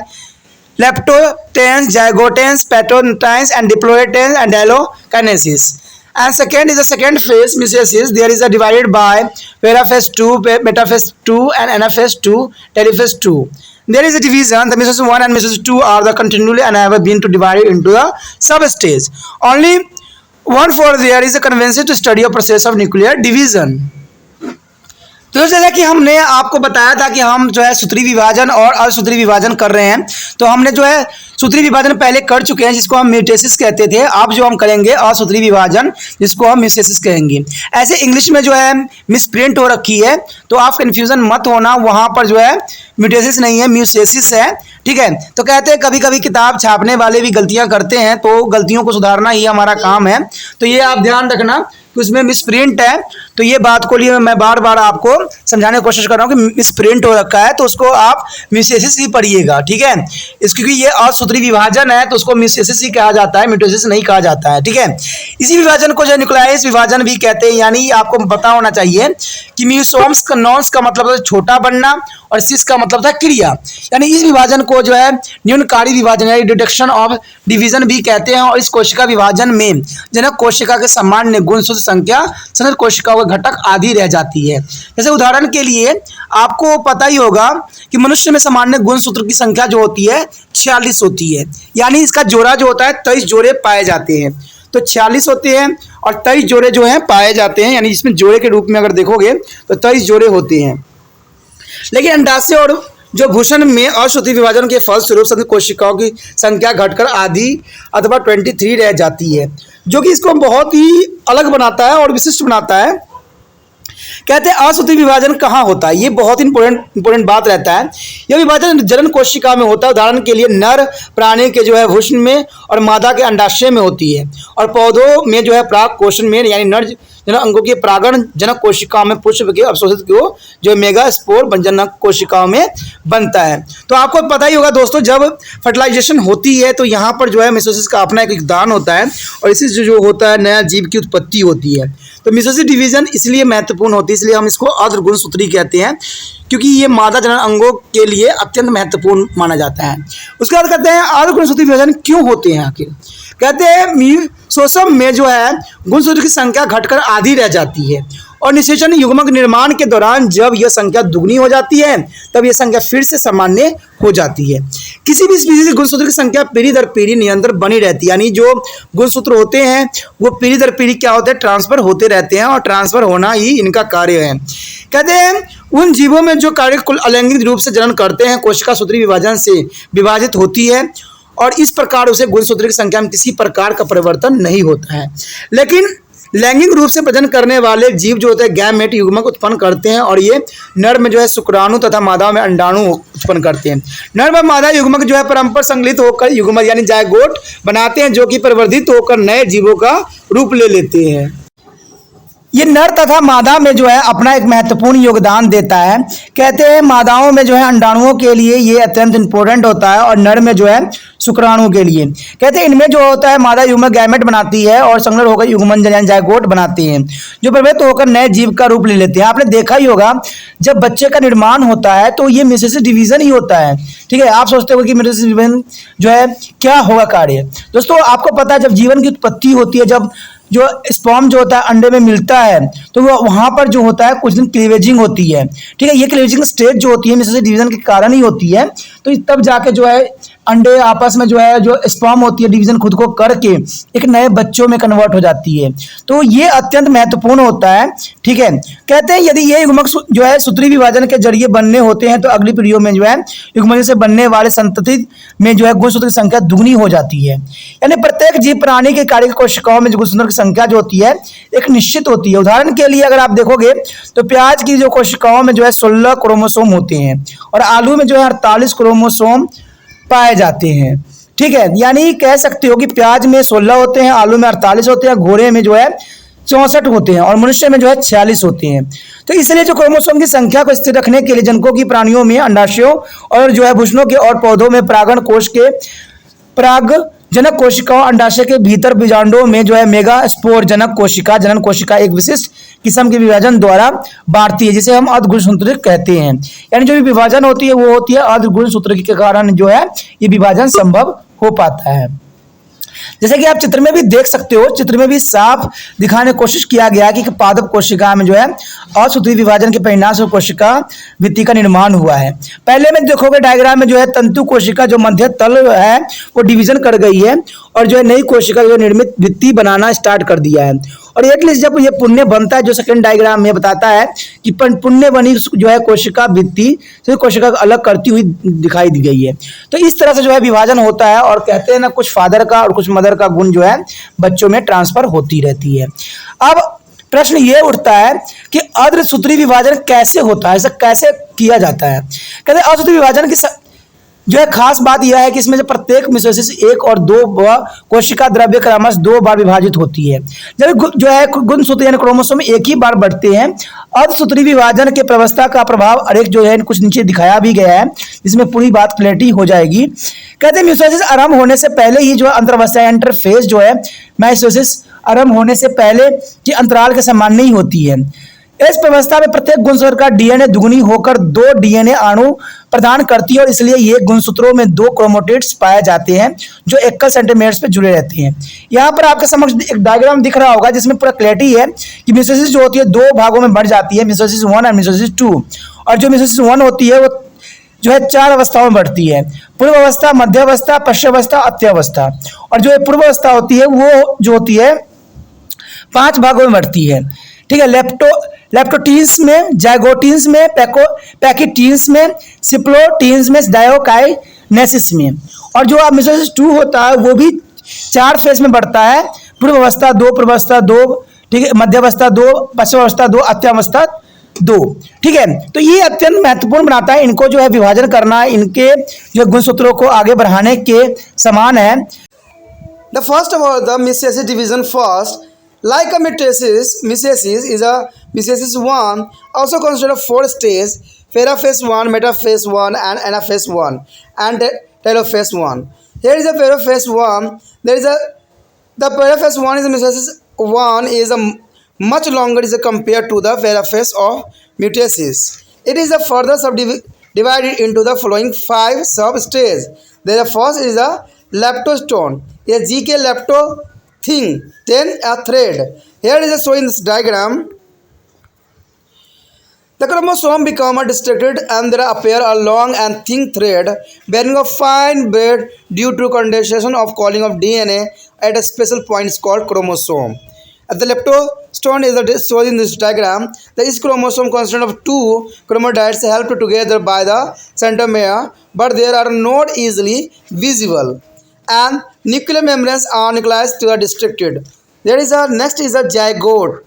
leptoteins, zygoteins, patoteins and diploideins and allokinesis. And second is the second phase mitosis. There is a divided by paraphase 2, metaphase 2 and anaphase 2, telophase 2. There is a division. The mitosis 1 and mitosis 2 are the continually and have been to divided into the substage. Only one for there is a convention to study a process of nuclear division. तो जैसा कि हमने आपको बताया था कि हम जो है सूत्री विभाजन और असूत्री विभाजन कर रहे हैं, तो हमने जो है सूत्री विभाजन पहले कर चुके हैं जिसको हम म्यूटेसिस कहते थे। अब जो हम करेंगे असूत्री विभाजन जिसको हम म्यूटेसिस कहेंगे। ऐसे इंग्लिश में जो है मिसप्रिंट हो रखी है, तो आप कंफ्यूजन मत होना, वहाँ पर जो है म्यूटेसिस नहीं है, म्यूटेसिस है, ठीक है। तो कहते हैं कभी कभी किताब छापने वाले भी गलतियाँ करते हैं, तो गलतियों को सुधारना ही हमारा काम है। तो ये आप ध्यान रखना कि उसमें मिसप्रिंट है, तो ये बात को लिए मैं बार बार आपको समझाने की कोशिश कर रहा हूँ कि मिसप्रिंट हो रखा है, तो उसको आप म्यूटेसिस ही पढ़िएगा, ठीक है। क्योंकि ये असूत्री विभाजन है तो उसको म्यूटेसिस ही कहा जाता है, म्यूटेसिस नहीं कहा जाता है, ठीक है। इसी विभाजन को जो न्यूक्लियस विभाजन भी कहते हैं। यानी आपको पता होना चाहिए कि म्यूसोम्स का नॉन्स का मतलब है छोटा बनना और सिस का मतलब था क्रिया। यानी इस विभाजन को जो है न्यूनकारी विभाजन यानी डिडक्शन ऑफ डिवीजन भी कहते हैं। और इस कोशिका विभाजन में जनक कोशिका के सामान्य गुणसूत्र संख्या संगत कोशिकाओं का घटक आधी रह जाती है। जैसे उदाहरण के लिए आपको पता ही होगा कि मनुष्य में सामान्य गुणसूत्र की संख्या जो होती है 46 होती है। यानी इसका जोड़ा जो होता है 23 जोड़े पाए जाते हैं। तो 46 होते हैं और 23 जोड़े जो हैं पाए जाते हैं। यानी इसमें जोड़े के रूप में अगर देखोगे तो 23 जोड़े होते हैं। लेकिन अंडाशय और जो भूषण में असूत्री विभाजन के फलस्वरूप संख्या कोशिकाओं की संख्या घटकर आधी अथवा 23 रह जाती है, जो कि इसको बहुत ही अलग बनाता है और विशिष्ट बनाता है। कहते हैं असूत्री विभाजन कहाँ होता है, ये बहुत इंपॉर्टेंट बात रहता है। यह विभाजन जनन कोशिका में होता है। उदाहरण के लिए नर प्राणी के जो है भूषण में और मादा के अंडाशय में होती है, और पौधों में जो है प्राग कोशन में यानी नर जनक अंगों के प्रागण जनक कोशिकाओं में पुष्प के अवशोषित को जो मेगा स्पोर जनक कोशिकाओं में बनता है। तो आपको पता ही होगा दोस्तों, जब फर्टिलाइजेशन होती है तो यहाँ पर जो है मिटोसिस का अपना एक योगदान होता है और इसी से जो होता है नया जीव की उत्पत्ति होती है। तो मिटोसिस डिवीजन इसलिए महत्वपूर्ण होती है, इसलिए हम इसको अर्धगुणसूत्री कहते हैं, क्योंकि ये मादा जनन अंगों के लिए अत्यंत महत्वपूर्ण माना जाता है। उसके बाद कहते हैं अर्धगुणसूत्री विभाजन क्यों होते हैं आखिर। कहते हैं मियोसिस में जो है गुणसूत्र की संख्या घटकर आधी रह जाती है और निषेचन युग्मक निर्माण के दौरान जब यह संख्या दुगनी हो जाती है तब यह संख्या फिर से सामान्य हो जाती है। किसी भी स्पीशीज गुणसूत्र की संख्या पीढ़ी दर पीढ़ी निरंतर बनी रहती है। यानी जो गुणसूत्र होते हैं वो पीढ़ी दर पीढ़ी क्या होते हैं, ट्रांसफर होते रहते हैं और ट्रांसफर होना ही इनका कार्य है। कहते हैं उन जीवों में जो कार्य कुल अलैंगिक रूप से जनन करते हैं कोशिका सूत्री विभाजन से विभाजित होती है और इस प्रकार उसे गुणसूत्र की संख्या में किसी प्रकार का परिवर्तन नहीं होता है। लेकिन लैंगिक रूप से प्रजनन करने वाले जीव जो होते हैं गैमेट युग्मक उत्पन्न करते हैं और ये नर में जो है शुक्राणु तथा मादा में अंडाणु उत्पन्न करते हैं। नर व मादा युग्मक जो है परस्पर संगलित होकर युग्मक यानी जायगोट बनाते हैं, जो कि परिवर्धित होकर नए जीवों का रूप ले लेते हैं। ये नर तथा मादा में जो है अपना एक महत्वपूर्ण योगदान देता है। कहते हैं मादाओं में जो है अंडाणुओं के लिए ये अत्यंत इंपॉर्टेंट होता है और नर में जो है शुक्राणु के लिए। कहते हैं इनमें जो होता है मादा युग्मक गैमेट बनाती है और संलग्न होकर युग्मन यानी जायगोट बनाते हैं, जो परिवर्तित होकर नए जीव का रूप ले लेते हैं। आपने देखा ही होगा जब बच्चे का निर्माण होता है तो ये मिटोसिस डिवीजन ही होता है। ठीक है, आप सोचते हो कि मिटोसिस डिवीजन जो है क्या होगा कार्य। दोस्तों आपको पता है जब जीवन की उत्पत्ति होती है, जब जो स्पर्म जो होता है अंडे में मिलता है तो वो वहाँ पर जो होता है कुछ दिन क्लीवेजिंग होती है। ठीक है, ये क्लीवेजिंग स्टेज जो होती है मिटोसिस डिवीजन के कारण ही होती है। तो तब जाके जो है अंडे आपस में जो है जो स्पर्म होती है डिवीजन खुद को करके एक नए बच्चों में कन्वर्ट हो जाती है। तो ये अत्यंत महत्वपूर्ण होता है। ठीक है, कहते हैं यदि ये युग्मक जो है सूत्री विभाजन के जरिए बनने होते हैं तो अगली पीढ़ियों में जो है युग्मक से बनने वाले संतति में जो है गुणसूत्र की संख्या दुगनी हो जाती है। यानी प्रत्येक जीव प्राणी के कार्य कोशिकाओं में गुणसूत्र की संख्या जो होती है एक निश्चित होती है। उदाहरण के लिए अगर आप देखोगे तो प्याज की जो कोशिकाओं में जो है 16 क्रोमोसोम होते हैं और आलू में जो है 48 क्रोमोसोम पाए जाते हैं। ठीक है, यानी कह सकते हो कि प्याज में 16 होते हैं, आलू में 48 होते हैं, घोड़े में जो है 64 होते हैं और मनुष्य में जो है 46 होते हैं। तो इसलिए जो क्रोमोसोम की संख्या को स्थिर रखने के लिए जनकों की प्राणियों में अंडाशयों और जो है भूषणों के और पौधों में परागण कोश के पराग जनक कोशिकाओं अंडाशय के भीतर बीजांडों में जो है मेगा स्पोर जनक कोशिका जनन कोशिका एक विशिष्ट किस्म के विभाजन द्वारा बांटती है जिसे हम अर्धगुणसूत्र कहते हैं। यानी जो भी विभाजन होती है वो होती है अर्धगुणसूत्र के कारण जो है ये विभाजन संभव हो पाता है। जैसे कि आप चित्र में भी देख सकते हो, चित्र में भी साफ दिखाने की कोशिश किया गया है कि पादप कोशिका में जो है असूत्री विभाजन के परिणाम से कोशिका भित्ति का निर्माण हुआ है। पहले में देखोगे डायग्राम में जो है तंतु कोशिका जो मध्य तल है वो डिवीजन कर गई है और जो है नई कोशिका जो निर्मित भित्ति बनाना स्टार्ट कर दिया है। और एटलीस्ट जब ये पुण्य बनता है जो सेकंड डायग्राम में बताता है कि पुण्य बनी जो है कोशिका भित्ति से कोशिका को अलग करती हुई दिखाई दी गई है। तो इस तरह से जो है विभाजन होता है और कहते हैं ना कुछ फादर का और कुछ मदर का गुण जो है बच्चों में ट्रांसफर होती रहती है। अब प्रश्न ये उठता है कि अर्धसूत्री विभाजन कैसे होता है, ऐसा कैसे किया जाता है। कहते हैं अर्धसूत्री विभाजन की जो है खास बात यह है कि इसमें जो प्रत्येक मियोसिस 1 और 2 कोशिका द्रव्य क्रमश 2 बार विभाजित होती है। जब जो है गुणसूत्र यानी क्रोमोसोम एक ही बार बढ़ते हैं। अर्धसूत्री विभाजन के प्रवस्था का प्रभाव अरेख जो है कुछ नीचे दिखाया भी गया है जिसमें पूरी बात क्लैरिटी हो जाएगी। कहते हैं मियोसिस आरंभ होने से पहले ही जो अंतरावस्था इंटरफेज जो है माइटोसिस आरंभ होने से पहले की अंतराल के समान नहीं होती है। इस व्यवस्था में प्रत्येक गुणसूत्र का डीएनए दुगुनी होकर 2 डीएनए अणु प्रदान करती है और इसलिए ये गुणसूत्रों में 2 क्रोमोटिड्स पाए जाते हैं जो एकल सेंटीमीटर्स पे जुड़े रहते हैं। यहाँ पर आपके समक्ष एक डायग्राम दिख रहा होगा जिसमें पूरा क्लैरिटी है कि मियोसिस जो होती है 2 भागों में बढ़ जाती है, मियोसिस 1 और मियोसिस 2। और जो मियोसिस 1 होती है वो जो है 4 अवस्थाओं में बढ़ती है, पूर्व अवस्था, मध्य अवस्था, पश्चिम अवस्था, अत्यावस्था। और जो पूर्व अवस्था होती है वो जो होती है 5 भागों में बढ़ती है। ठीक है, लेप्टोटीन्स में, जाइगोटीन्स में, पैकिटीन्स में, सिप्लोटीन्स में, डायोकाइनेसिस में। और जो मियोसिस 2 होता है वो भी 4 फेज में बढ़ता है, पूर्व अवस्था 2, पूर्व अवस्था 2, ठीक है, मध्य अवस्था 2, पश्चिम अवस्था 2, अत्यावस्था 2। ठीक है, तो ये अत्यंत महत्वपूर्ण बनाता है, इनको जो है विभाजन करना इनके जो गुणसूत्रों को आगे बढ़ाने के समान है। The first of all, the mitosis division first. Like a mitosis is a mitosis 1, also considered of 4 stages: paraphase 1, metaphase 1, and anaphase 1, and telophase 1. Here is the paraphase 1. The paraphase 1 is a mitosis 1 is a much longer is compared to the paraphase of mitosis. It is a further subdivided into the following 5 sub-stages. The first is a leptostone, a GK lepto thing, then a thread. Here is a shown in this diagram. The chromosome become distracted and there appear a long and thin thread bearing a fine braid due to condensation of calling of DNA at a special point called chromosome. At the leptostone is shown in this diagram. Each chromosome consists of 2 chromatids held together by the centromere, but they are not easily visible. And nuclear membranes are nucleus to are distracted. There is a next is a zygote.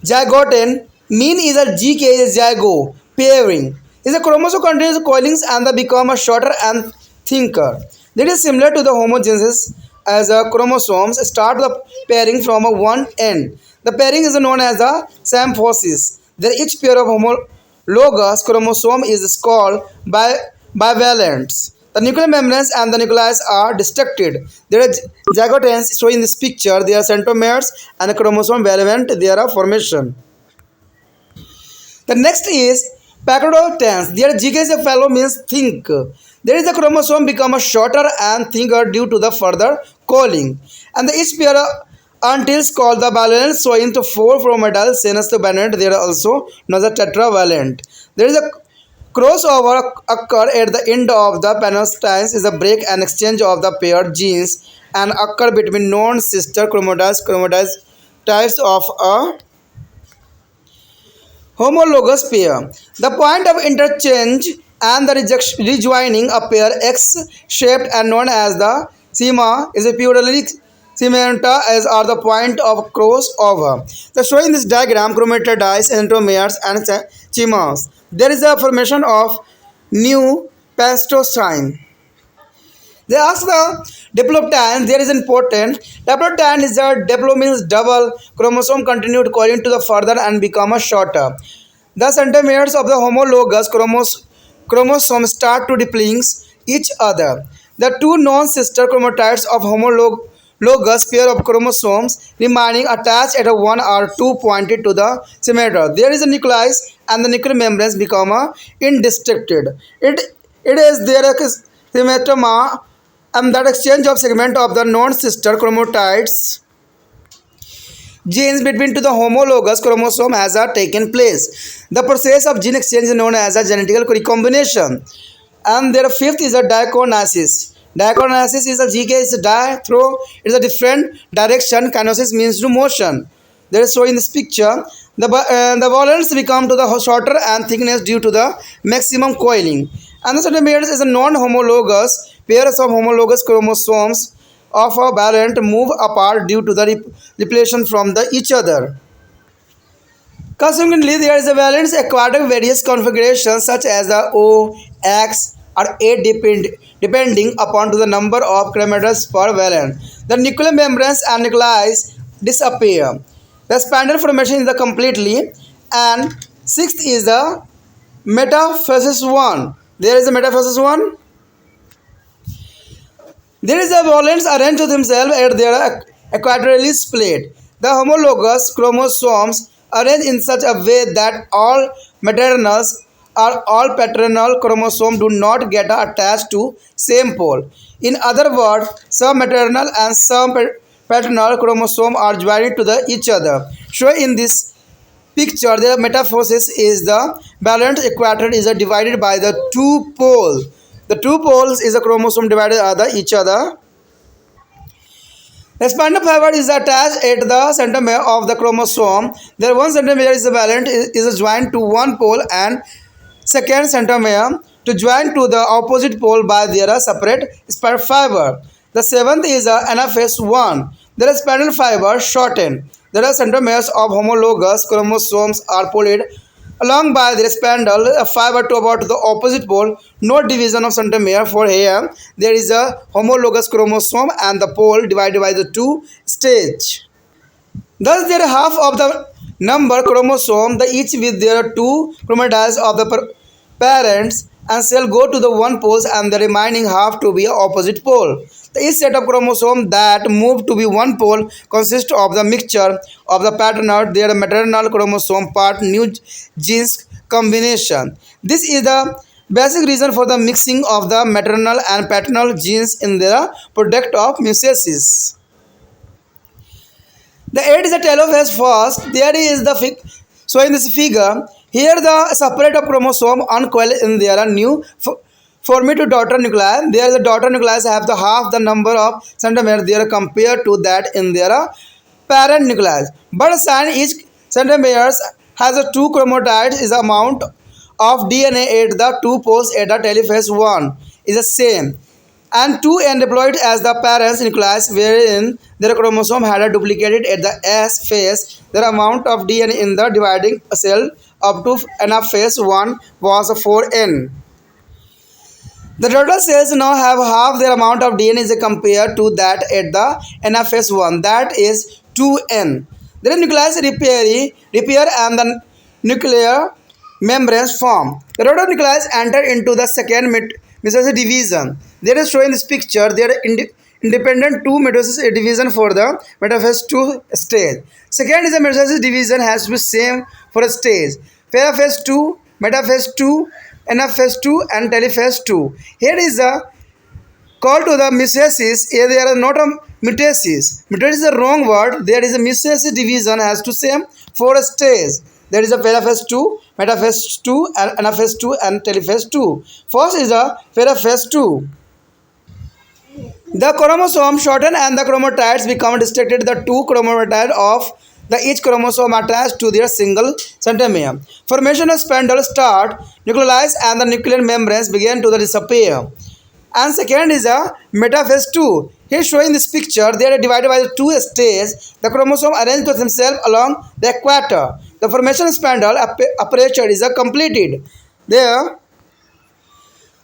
Zygoten mean is a GK is zygo pairing. Is a chromosome contains coilings and they become a shorter and thinner. That is similar to the homogenesis as a chromosomes start the pairing from a one end. The pairing is known as a symphosis. Then each pair of homologous chromosome is called bivalents. The nuclear membranes and the nuclei are distracted. There are zygotens shown in this picture. They are centromeres and chromosome bivalent. They are a formation. The next is pachydotense. Their GK fellow means think. There is the chromosome become a shorter and thinner due to the further coiling. And the each pair until called the bivalent showing to 4 chromatids senus to bivalent. They are also known as tetravalent. There is a Crossover occur at the end of the penetrance is a break and exchange of the paired genes and occur between non-sister chromatids types of a homologous pair. The point of interchange and the rejoining a pair X-shaped and known as the sema is a purely sementa as are the point of crossover. The showing in this diagram chromatids, centromeres and chimeras. There is a formation of new pastocine. They ask the diploptan. There is important. Diploptan is a diplo means double chromosome continued coiling to the further and become a shorter. The centromeres of the homologous chromosomes start to deplete each other. The two non-sister chromatids of homologous pair of chromosomes remaining attached at a one or two pointed to the center. There is a nucleus and the nuclear membranes become indistracted. It is their symmetoma and that exchange of segment of the non-sister chromatids genes between to the homologous chromosome has taken place. The process of gene exchange is known as a genetic recombination. And their fifth is a diaconesis. Diaconesis is a GK is a di throw. It is a different direction. Kinosis means to motion. There is shown in this picture. The volants become to the shorter and thickness due to the maximum coiling. And the centimeters is a non-homologous pairs of homologous chromosomes of a valent move apart due to the repletion from each other. Consequently, there is a valence acquired various configurations such as the O, X, or A depending upon to the number of chromosomes per valent. The nuclear membranes and nuclei disappear. The spindle formation is the completely, and sixth is the metaphysis one. There is a metaphysis one. There is a valence arranged to themselves at their equatorially split. The homologous chromosomes arranged in such a way that all maternal or all paternal chromosomes do not get attached to same pole. In other words, some maternal and some paternal chromosomes are joined to each other. Shown in this picture, the metaphysis is the balanced equator is divided by the two poles. The two poles is a chromosome divided by each other. The spindle fiber is attached at the centromere of the chromosome. There one centromere is valent is joined to one pole and second centromere to join to the opposite pole by their separate spindle fiber. The seventh is anaphase 1. There is spindle fiber shortened. There are centromeres of homologous chromosomes are pulled along by the spindle fiber to about the opposite pole. No division of centromere for here. There is a homologous chromosome and the pole divided by the two stage. Thus, there half of the number chromosome, the each with their two chromatids of the parents, and shall go to the one pole and the remaining half to be opposite pole. Each set of chromosomes that move to be one pole consists of the mixture of the paternal, their maternal chromosome part, new genes combination. This is the basic reason for the mixing of the maternal and paternal genes in the product of mitosis. The 8 is the telophase first. There is the so in this figure, here the separate of chromosome uncoil in their new forming to daughter nuclei. There the daughter nuclei have the half the number of centromeres there compared to that in their parent nuclei. But sign each centromeres has a two chromatids is amount of DNA at the two poles at the telophase 1 is the same. And 2n deployed as the parents nucleus wherein their chromosome had a duplicated at the S phase. Their amount of DNA in the dividing cell up to anaphase 1 was 4n. The daughter cells now have half their amount of DNA as compared to that at the anaphase 1, that is 2n. Then nucleus repair and the nuclear membranes form. The daughter nucleus enter into the second mitosis division. There is shown in this picture there are independent two mitosis division for the metaphase 2 stage. Second is the mitosis division has to be same for a stage. Paraphase 2, metaphase 2, anaphase 2 and telophase 2. Here is a call to the mitosis. There are not a mitosis. Mitosis is a wrong word. There is a mitosis division has to same for a stage. There is a paraphase 2, metaphase 2, and anaphase 2, and telophase 2. First is the telophase 2. The chromosome shorten and the chromatids become restricted. The two chromatids of the each chromosome attached to their single centromere. Formation of spindle start, nucleus and the nuclear membranes begin to disappear. And second is a metaphase 2. Here showing this picture, they are divided by the two stages. The chromosome arrange themselves along the equator. The formation of spindle apparature is completed. There,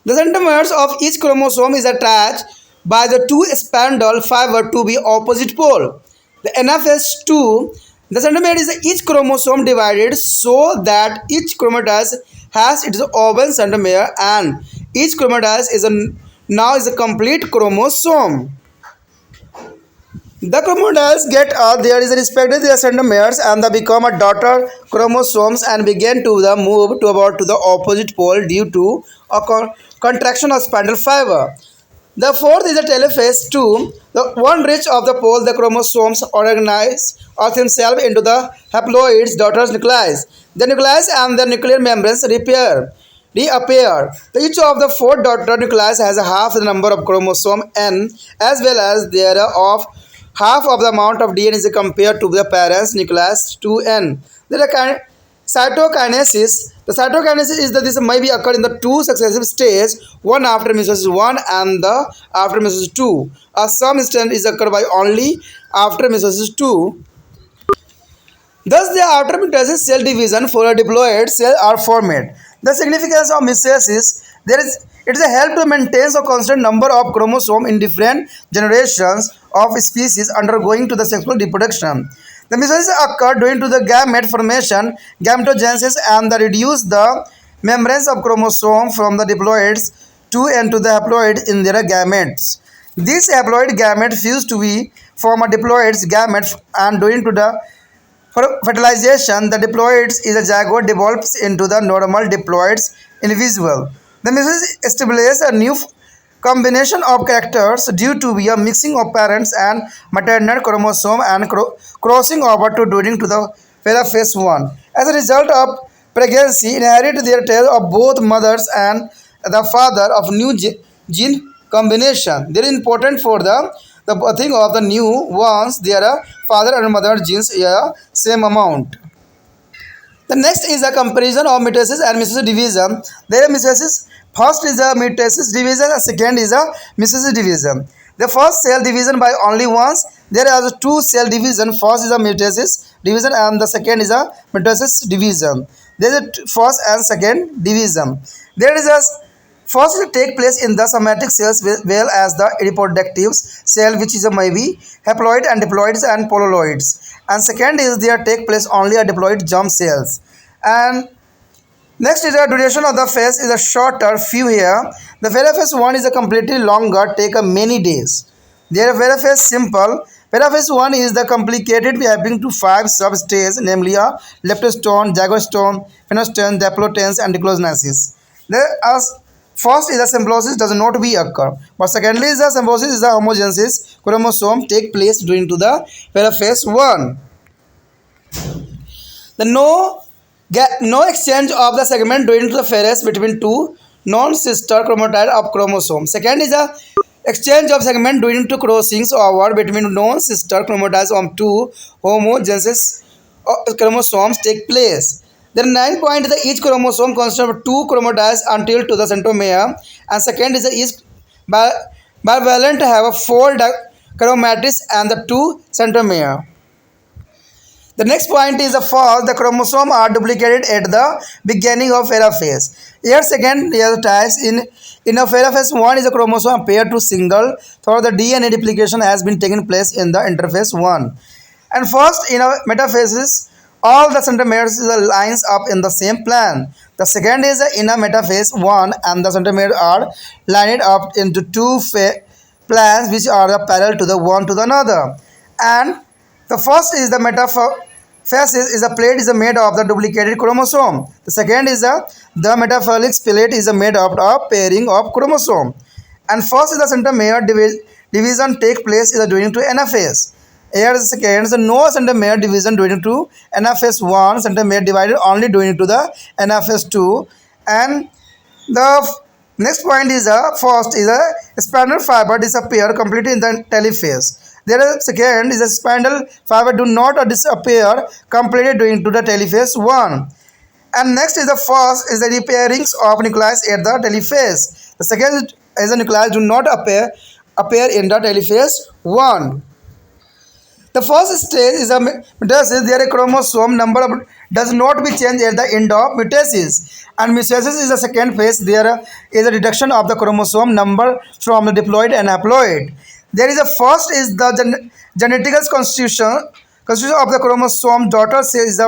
the centromeres of each chromosome is attached by the two spindle fiber to be opposite pole. The anaphase 2, the centromere is each chromosome divided so that each chromatid has its own centromere, and each chromatid now is a complete chromosome. The chromatids get there is a respect to their centromeres and they become a daughter chromosomes and begin to move to the opposite pole due to a contraction of spindle fiber. The fourth is the telophase 2. The one reach of the pole, the chromosomes organize themselves into the haploids, daughter's nuclei. The nucleus and the nuclear membranes reappear. Each of the four daughter nuclei has half the number of chromosome N as well as there of half of the amount of DNA is compared to the parents nucleus 2N. There are cytokinesis. The cytokinesis is that this may be occur in the two successive stages, one after meiosis 1 and the after meiosis 2. Some instance is occur by only after meiosis 2. Thus, the after mitosis cell division for a diploid cell are formed. The significance of meiosis it is a help to maintain a constant number of chromosomes in different generations of species undergoing to the sexual reproduction. The meiosis occur due to the gamete formation, gametogenesis, and the reduce the membranes of chromosome from the diploids to and to the haploid in their gametes. This haploid gamete fuse to be form a diploids gamete, and due to the fertilization, the diploids is a zygote develops into the normal diploids individual. The meiosis establishes a new combination of characters due to be a mixing of parents and maternal chromosome and crossing over to during to the telophase 1. As a result of pregnancy, inherit their tail of both mothers and the father of new gene combination. They are important for the birthing of the new ones. Their father and mother genes same amount. The next is a comparison of mitosis and meiosis division. There are meiosis. First is a mitosis division and second is a meiosis division. The first cell division by only once. There are two cell division. First is a mitosis division and the second is a mitosis division. There is a first and second division. There is a first will take place in the somatic cells well as the reproductive cell, which is a maybe haploid and diploids and polloids. And second is there take place only a diploid germ cells. And next is the duration of the phase is a shorter few here. The telophase 1 is a completely longer, take a many days. There telophase simple. Telophase 1 is the complicated having to 5 sub-stages, namely a leptostome, zygostome, phenostome, diplotense, and diclosnesis. There are first is the symbiosis does not be occur, but secondly is the symbiosis is the homogenesis chromosome take place during to the telophase 1. The no exchange of the segment during to the phase between two non-sister chromatid of chromosome. Second is the exchange of segment during to crossings over between non-sister chromatids of two homogeneous chromosomes take place. There are 9 points. Each chromosome consists of 2 chromatids until to the centromere, and second is each bivalent have 4 chromatids and the 2 centromere. The next point is first the chromosome are duplicated at the beginning of telophase. Here second types in a telophase 1 is a chromosome paired to single, so the DNA duplication has been taken place in the interphase 1. And first in a metaphases, all the centromeres lines up in the same plan. The second is in a metaphase 1 and the centromeres are lined up into two plans which are parallel to the one to the another. And the first is the metaphase is a plate is made of the duplicated chromosome. The second is the metaphase plate is made of a pairing of chromosome. And first is the centromere division take place is during to anaphase. Here is second, so no centromere division during to NFS1, centromere divided only during to the NFS2. And the next point is first is a spindle fiber disappear completely in the telophase. There is second is a spindle fiber do not disappear completely during to the telophase 1. And next is the first is the repairings of nuclei at the telophase. The second is the nuclei do not appear in the telophase 1. The first stage is a metasis. There a chromosome number does not be changed at the end of metasis. And metasis is the second phase. There is a reduction of the chromosome number from the diploid and haploid. There is a first is the genetic constitution of the chromosome. Daughter cell is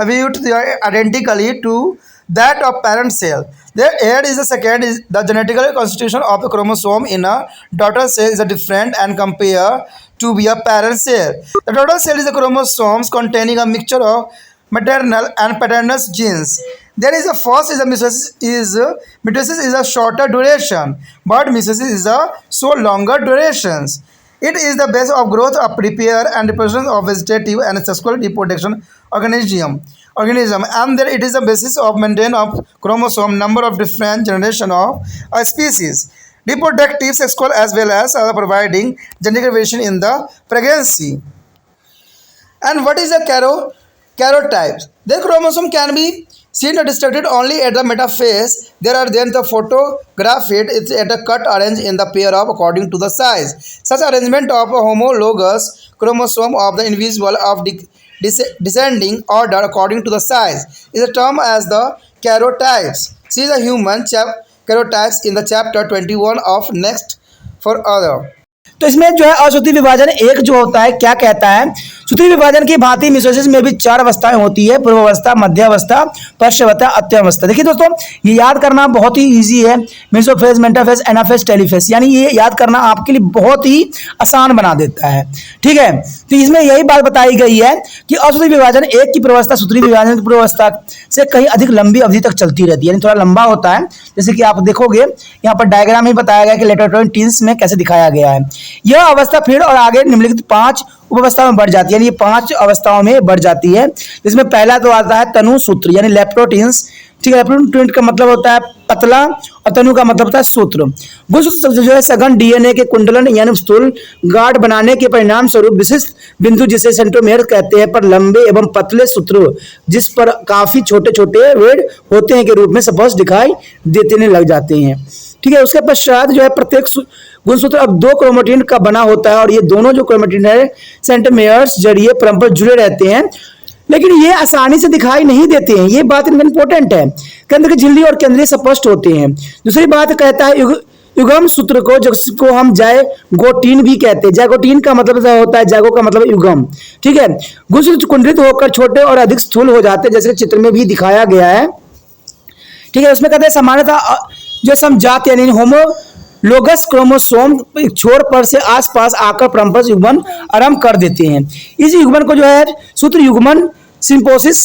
viewed identically to that of parent cell. Here is the second is the genetic constitution of the chromosome in a daughter cell is different and compared to be a parent cell. The daughter cell is the chromosomes containing a mixture of maternal and paternal genes. There is a first is a mitosis is a shorter duration, but meiosis is a so longer durations. It is the base of growth of repair and reproduction of vegetative and sexual reproduction organism, and there it is the basis of maintain of chromosome number of different generation of a species, reproductive, sexual as well as providing genetic variation in the pregnancy. And what is the karyotypes? The chromosome can be seen distributed only at the metaphase. There are then the photographed it's at a cut arranged in the pair of according to the size. Such arrangement of a homologous chromosome of the individual of descending order according to the size is a term as the karyotypes. See the human karyotypes in the chapter 21 of next for other. तो इसमें जो है असूत्री विभाजन एक जो होता है क्या कहता है, सूत्री विभाजन की भांति मियोसिस में भी 4 अवस्थाएं होती है, पूर्वावस्था, मध्यावस्था, पश्चावस्था, अंत्यावस्था। देखिए दोस्तों, ये याद करना बहुत ही इजी है। मेसोफेज, मेटाफेज, एनाफेज, टेलोफेज, यानी ये याद करना आपके लिए बहुत ही आसान बना देता है। ठीक है, तो इसमें यही बात बताई गई है कि असूत्री विभाजन एक की पूर्वावस्था सूत्री विभाजन की पूर्वावस्था से कहीं अधिक लंबी अवधि तक चलती रहती है, यानी थोड़ा लंबा होता है। जैसे कि आप देखोगे यहाँ पर डायग्राम ही बताया गया कि लेटोटोन टीन्स में कैसे दिखाया गया है। यह अवस्था फिर और आगे निम्नलिखित 5 उपावस्था में बढ़ जाती है, यानी ये 5 अवस्थाओं में बढ़ जाती है। जिसमें पहला तो आता है तनु सूत्र यानी लेप्टोटिन्स। ठीक है, लेप्टोटिन का मतलब होता है पतला और तनु का मतलब होता है सूत्र। गुणसूत्र जो है सघन डीएनए के कुंडलन यानी स्थूल गाढ़ बनाने के परिणाम स्वरूप विशिष्ट बिंदु जिसे सेंट्रोमेयर कहते हैं पर लंबे एवं पतले सूत्र जिस पर काफी छोटे छोटे वेड होते हैं के रूप में स्पष्ट दिखाई देने लग जाते हैं। ठीक है, उसके पश्चात जो है प्रत्येक गुणसूत्र अब 2 क्रोमेटिन का बना होता है और ये दोनों जो क्रोमेटिन है सेंट्रोमेयर्स जरिए परस्पर जुड़े रहते हैं, लेकिन ये आसानी से दिखाई नहीं देते हैं। ये बात इंपॉर्टेंट है। केंद्र की झिल्ली और केंद्रीय स्पष्ट होते हैं। दूसरी बात कहता है युग्म सूत्र को जिसको हम जायगोटीन भी कहते हैं। जायगोटीन का मतलब होता है, जायगो का मतलब युग्म। ठीक है, गुणसूत्र कुंडलित होकर छोटे और अधिक स्थूल हो जाते हैं, जैसे चित्र में भी दिखाया गया है। ठीक है, उसमें कहते हैं सामान्यतः जो समजात यानी होमोलोगस क्रोमोसोम छोर पर से आसपास आकर परस्पर युग्मन आरंभ कर देते हैं। इस युग्मन को जो है सूत्र युग्मन सिम्पोसिस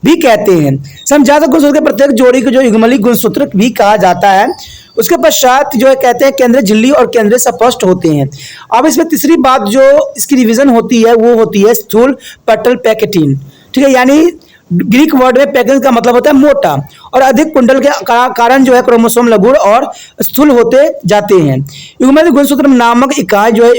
भी कहते हैं। समजात गुणसूत्र के प्रत्येक जोड़ी को जो युग्मलिक गुणसूत्र भी कहा जाता है। उसके पश्चात जो है कहते हैं केंद्रीय झिल्ली और केंद्रीय स्पष्ट होते हैं। अब इसमें तीसरी बात जो इसकी रिवीजन होती है वो होती है स्थूल पटल पैकेटिन। ठीक है, यानी ग्रीक वर्ड में पैकेज का मतलब होता है मोटा और अधिक कुंडल के कारण जो है क्रोमोसोम लघु और स्थूल होते जाते हैं। युग्मलिक गुणसूत्र नामक इकाई जो है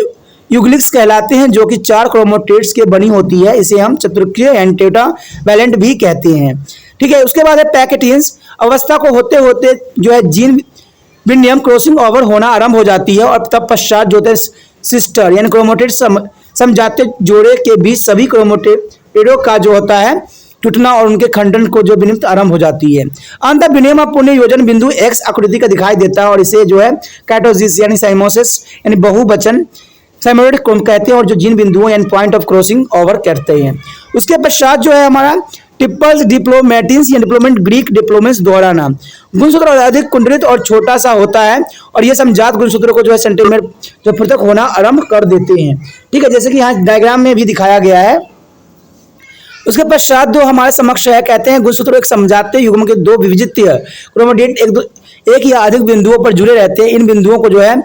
युग्लिक्स कहलाते हैं, जो कि 4 क्रोमेटिड्स के बनी होती है। इसे हम चतुर्कीय एंटेटा वैलेंट भी कहते हैं। ठीक है, उसके बाद है पैकेटिन्स। अवस्था को होते होते जो है जीन विनियम क्रॉसिंग ओवर होना आरंभ हो जाती है और तब पश्चात जो है सिस्टर यानी क्रोमेटिड समजातीय जोड़े के बीच सभी क्रोमेटिडों का जो होता है टूटना और उनके खंडन को जो विनिमय आरंभ हो जाती है। अंत विनिमय पुण्य योजन बिंदु एक्स आकृति का दिखाई देता है और इसे जो है कैटोसिस यानी साइमोसिस यानी बहुवचन साइमोइड कहते हैं और जो जिन बिंदुओं यानी पॉइंट ऑफ क्रॉसिंग ओवर करते हैं। उसके पश्चात जो है हमारा टिप्पल्स डिप्लोमेटिन्स या डिप्लोमेंट ग्रीक डिप्लोमेंस दोहराना। गुणसूत्र अधिक कुंडलित और छोटा सा होता है और ये समजात गुणसूत्रों को जो है सेंटीमीटर जो पृथक होना आरंभ कर देते हैं। ठीक है, जैसे कि यहाँ डायग्राम में भी दिखाया गया है। उसके पश्चात जो हमारे समक्ष है कहते हैं गुणसूत्र एक समजातीय युग्म के 2 विविजितीय क्रोमेटिड एक या अधिक बिंदुओं पर जुड़े रहते हैं। इन बिंदुओं को जो है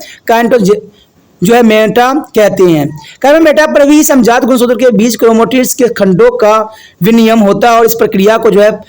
जो है मेटा कहते हैं। कार्बन मेटा पर भी समजात गुणसूत्र के बीच क्रोमेटिड्स के खंडों का विनिमय होता है और इस प्रक्रिया को जो है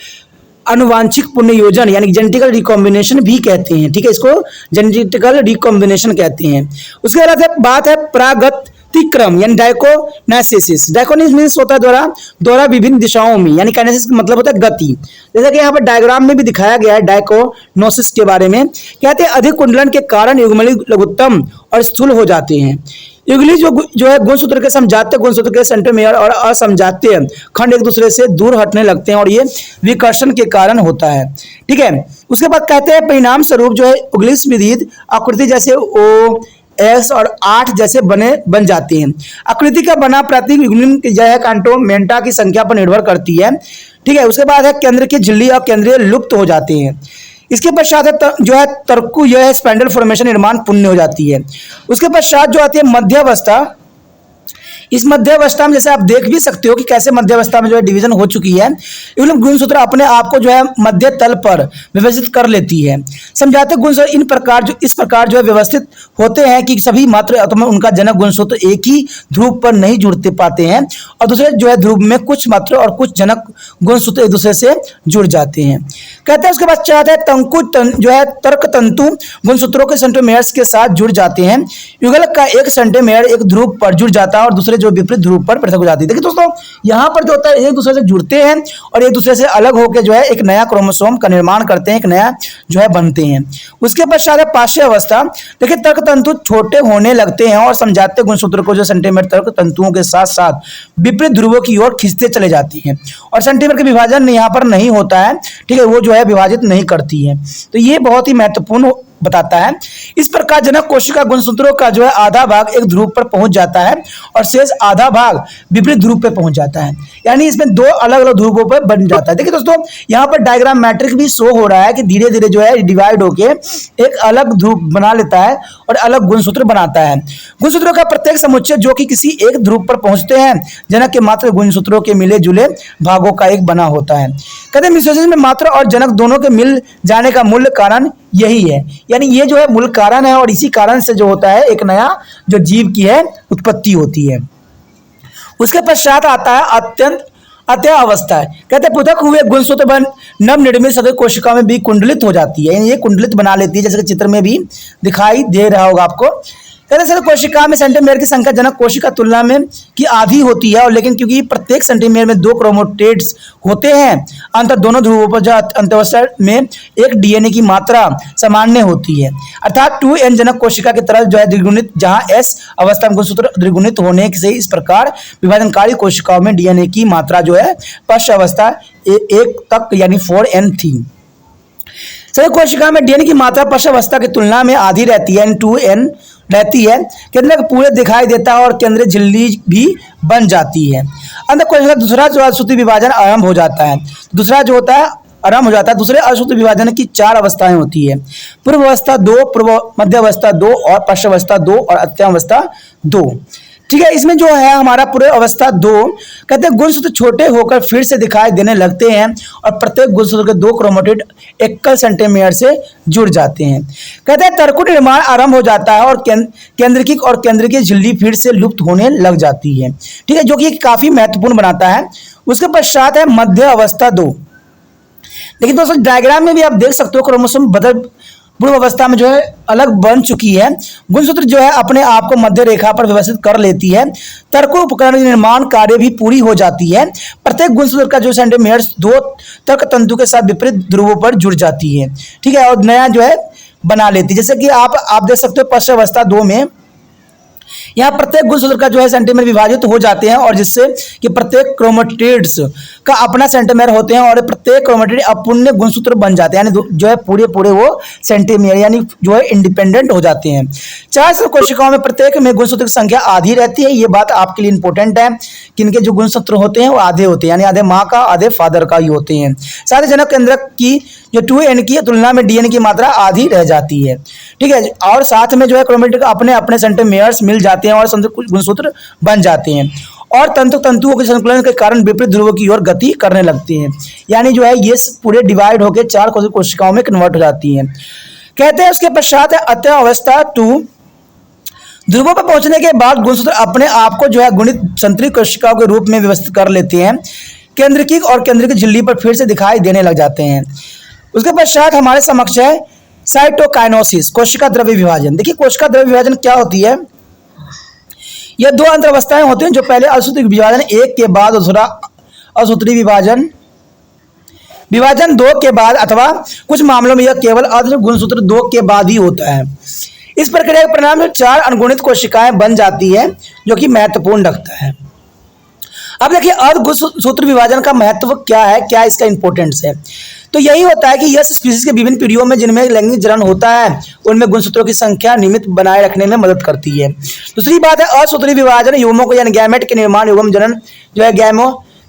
अनुवांशिक पुनर्योजन यानी जेनेटिकल रिकॉम्बिनेशन भी कहते हैं। ठीक है, इसको जेनेटिकल रिकॉम्बिनेशन कहते हैं। उसके बाद बात है प्रागतिक्रम यानी डायकोनाइसिस। डायकोनिस मीन्स होता है द्वारा विभिन्न दिशाओं में, यानी काइनेसिस का मतलब होता है गति। जैसा कि यहाँ पर डायग्राम में भी दिखाया गया है डायकोनोसिस के बारे में, कहते हैं अधिक कुंडलन के कारण युग्मली लघुत्तम और स्थूल हो जाते हैं। युगली जो है गुणसूत्र के समजातीय गुणसूत्र के सेंट्रोमेयर और असमजातीय खंड एक दूसरे से दूर हटने लगते हैं और ये विकर्षण के कारण होता है। ठीक है, उसके बाद कहते हैं परिणाम स्वरूप जो है उगलिस विधित आकृति जैसे ओ एस और 8 जैसे बन जाते हैं। आकृति का बना प्रतीक युग्मन जो है कांटोमेंटा की संख्या पर निर्भर करती है। ठीक है, उसके बाद है केंद्र की झिल्ली और केंद्रीय लुप्त हो जाते हैं। इसके पश्चात जो है तरकु यह है स्पैंडल फॉर्मेशन निर्माण पुण्य हो जाती है। उसके पश्चात जो आती है मध्यावस्था। इस मध्यावस्था में जैसे आप देख भी सकते हो कि कैसे मध्यावस्था में जो है डिवीजन हो चुकी है। युग्म गुणसूत्र अपने आप को जो है मध्य तल पर व्यवस्थित कर लेती है। समझाते गुणसूत्र इस प्रकार जो है व्यवस्थित होते हैं कि सभी मात्र अथवा उनका जनक गुणसूत्र एक ही ध्रुव पर नहीं जुड़ते पाते हैं और दूसरे जो है ध्रुव में कुछ मात्र और कुछ जनक गुणसूत्र एक दूसरे से जुड़ जाते हैं। कहते हैं उसके पश्चात है तंकु जो है तर्क तंतु गुणसूत्रों के सेंट्रोमेयर्स के साथ जुड़ जाते हैं। युगल का एक सेंट्रोमेयर एक ध्रुव पर जुड़ जाता है और दूसरे जो विपरीत ध्रुव पर पृथक हो जाती है। देखिए दोस्तों, यहाँ पर जो होता है एक दूसरे से जुड़ते हैं और एक दूसरे से अलग होकर जो है एक नया क्रोमोसोम का निर्माण करते हैं, एक नया जो है बनते हैं। उसके पश्चात है पार्श्व अवस्था। देखिए तर्क तंतु छोटे होने लगते हैं और समझाते गुणसूत्र को जो सेंटीमीटर तर्क तंतुओं के साथ साथ विपरीत ध्रुवों की ओर खींचते चले जाती हैं और सेंटीमीटर का विभाजन यहाँ पर नहीं होता है। ठीक है, वो जो है विभाजित नहीं करती है। तो ये बहुत ही महत्वपूर्ण बताता है। इस प्रकार जनक कोशिका गुणसूत्रों का जो है आधा भाग एक ध्रुव पर पहुंच जाता है और शेष आधा भाग विपरीत ध्रुव पर पहुंच जाता है, यानी इसमें दो अलग अलग ध्रुवों पर बन जाता है। देखिए दोस्तों, यहाँ पर डायग्राम मैट्रिक भी शो हो रहा है कि धीरे धीरे जो है डिवाइड होके एक अलग ध्रुव बना लेता है और अलग गुणसूत्र बनाता है। गुणसूत्रों का प्रत्येक समुच्चय जो कि किसी एक ध्रुव पर पहुंचते हैं जनक के मात्र गुणसूत्रों के मिले जुले भागों का एक बना होता है। कहते हैं मिश्रण में मात्र और जनक दोनों के मिल जाने का मूल कारण यही है, यानी ये जो है मूल कारण है और इसी कारण से जो होता है एक नया जो जीव की है उत्पत्ति होती है। उसके पश्चात आता है अत्यंत अवस्था है। कहते हैं पृथक हुए गुणसूत्र बन नवनिर्मित सदस्य कोशिका में भी कुंडलित हो जाती है, यानी ये कुंडलित बना लेती है, जैसे कि चित्र में भी दिखाई दे रहा होगा आपको। कहते हैं कोशिका में सेंटीमीटर की संख्या जनक कोशिका तुलना में की आधी होती है और लेकिन क्योंकि प्रत्येक सेंटीमीटर में 2 क्रोमेटिड्स होते हैं, अंतर दोनों ध्रुवों पर जो अंत्यावस्था में एक डीएनए की मात्रा सामान्य होती है, अर्थात 2n जनक कोशिका की तरह जो है द्विगुणित, जहां s अवस्था में गुणसूत्र द्विगुणित होने से इस प्रकार विभाजनकारी कोशिकाओं में डीएनए की मात्रा जो है पश्च अवस्था 1 तक यानी 4n थी। सभी कोशिका में डीएनए की मात्रा पश्च अवस्था की तुलना में आधी रहती है, यानी 2n रहती है। केंद्र पूरे दिखाई देता है और केंद्रीय झिल्ली भी बन जाती है। अंत कोशिका दूसरा जो अशुद्धि विभाजन आरंभ हो जाता है। दूसरा जो होता है आरंभ हो जाता है। दूसरे अशुद्ध विभाजन की 4 अवस्थाएं होती है, पूर्व अवस्था 2, पूर्व मध्य अवस्था 2 और पश्च अवस्था 2 और अंत्यम अवस्था 2। ठीक है, इसमें जो है हमारा पूरे अवस्था 2 कहते हैं गुणसूत्र छोटे होकर फिर से दिखाई देने लगते हैं और प्रत्येक गुणसूत्र के 2 क्रोमेटिड एकल सेंटीमीटर से जुड़ जाते हैं। कहते हैं तर्कु निर्माण आरंभ हो जाता है और केंद्रिक और केंद्रीय झिल्ली फिर से लुप्त होने लग जाती है। ठीक है, जो कि काफी महत्वपूर्ण बनाता है। उसके पश्चात है मध्य अवस्था 2। लेकिन दोस्तों डायग्राम में भी आप देख सकते हो क्रोमोसोम पूर्व अवस्था में जो है अलग बन चुकी है। गुणसूत्र जो है अपने आप को मध्य रेखा पर व्यवस्थित कर लेती है। तर्क उपकरण निर्माण कार्य भी पूरी हो जाती है। प्रत्येक गुणसूत्र का जो सेंटीमीटर 2 तर्क तंतु के साथ विपरीत ध्रुवों पर जुड़ जाती है। ठीक है, और नया जो है बना लेती है। जैसे कि आप देख सकते हो पश्च अवस्था 2 में यहाँ प्रत्येक गुणसूत्र का जो है सेंटीमीटर विभाजित हो जाते हैं और जिससे कि प्रत्येक क्रोमेटिड्स का अपना सेंटीमीटर होते हैं और प्रत्येक क्रोमेटिड अपूर्ण गुणसूत्र बन जाते हैं, यानी जो है पूरे वो सेंटीमीटर यानी जो है इंडिपेंडेंट हो जाते हैं। 4 कोशिकाओं में प्रत्येक में गुणसूत्र की संख्या आधी रहती है। ये बात आपके लिए इंपॉर्टेंट है कि इनके जो गुणसूत्र होते हैं वो आधे होते हैं, यानी आधे माँ का आधे फादर का ही होते हैं। साथ ही जनक केंद्रक की जो 2n की तुलना में डीएनए की मात्रा आधी रह जाती है। ठीक है, और साथ में जो है क्रोमेटिड अपने अपने सेंटीमीटर्स मिल जाते हैं और गुणसूत्र बन जाते हैं और तंतुओं के संकुलन के कारण विपरीत ध्रुवों की ओर गति करने लगती हैं, यानी जो है ये पूरे डिवाइड होकर 4 कोशिकाओं में कन्वर्ट हो जाती हैं। कहते हैं उसके पश्चात है अत्यवस्था 2। ध्रुवों पर पहुंचने के बाद गुणसूत्र अपने आप को जो है गुणित संतरी कोशिकाओं के रूप में व्यवस्थित कर लेते हैं। केंद्रकी और केंद्रकी झिल्ली पर फिर से दिखाई देने लग जाते हैं। उसके पश्चात हमारे समक्ष है साइटोकाइनेसिस, कोशिका द्रव्य विभाजन। देखिए कोशिका द्रव्य विभाजन क्या होती है। यह दो अंतर अवस्थाएं होती हैं, जो पहले असूत्री विभाजन 1 के बाद दूसरा असूत्री विभाजन विभाजन 2 के बाद, अथवा कुछ मामलों में यह केवल अर्ध गुणसूत्र 2 के बाद ही होता है। इस प्रक्रिया के परिणाम में 4 अनगुणित कोशिकाएं बन जाती है, जो कि महत्वपूर्ण रखता है। अब देखिए अर्ध गुणसूत्र विभाजन का महत्व क्या है, क्या इसका इंपॉर्टेंस है। तो यही होता है कि यह स्पीशीज के विभिन्न पीढ़ियों में जिनमें लैंगिक जनन होता है उनमें गुणसूत्रों की संख्या नियमित बनाए रखने में मदद करती है। दूसरी बात है असूत्री विभाजन युग्मों को यानी गैमेट के निर्माण युग्म जनन जो है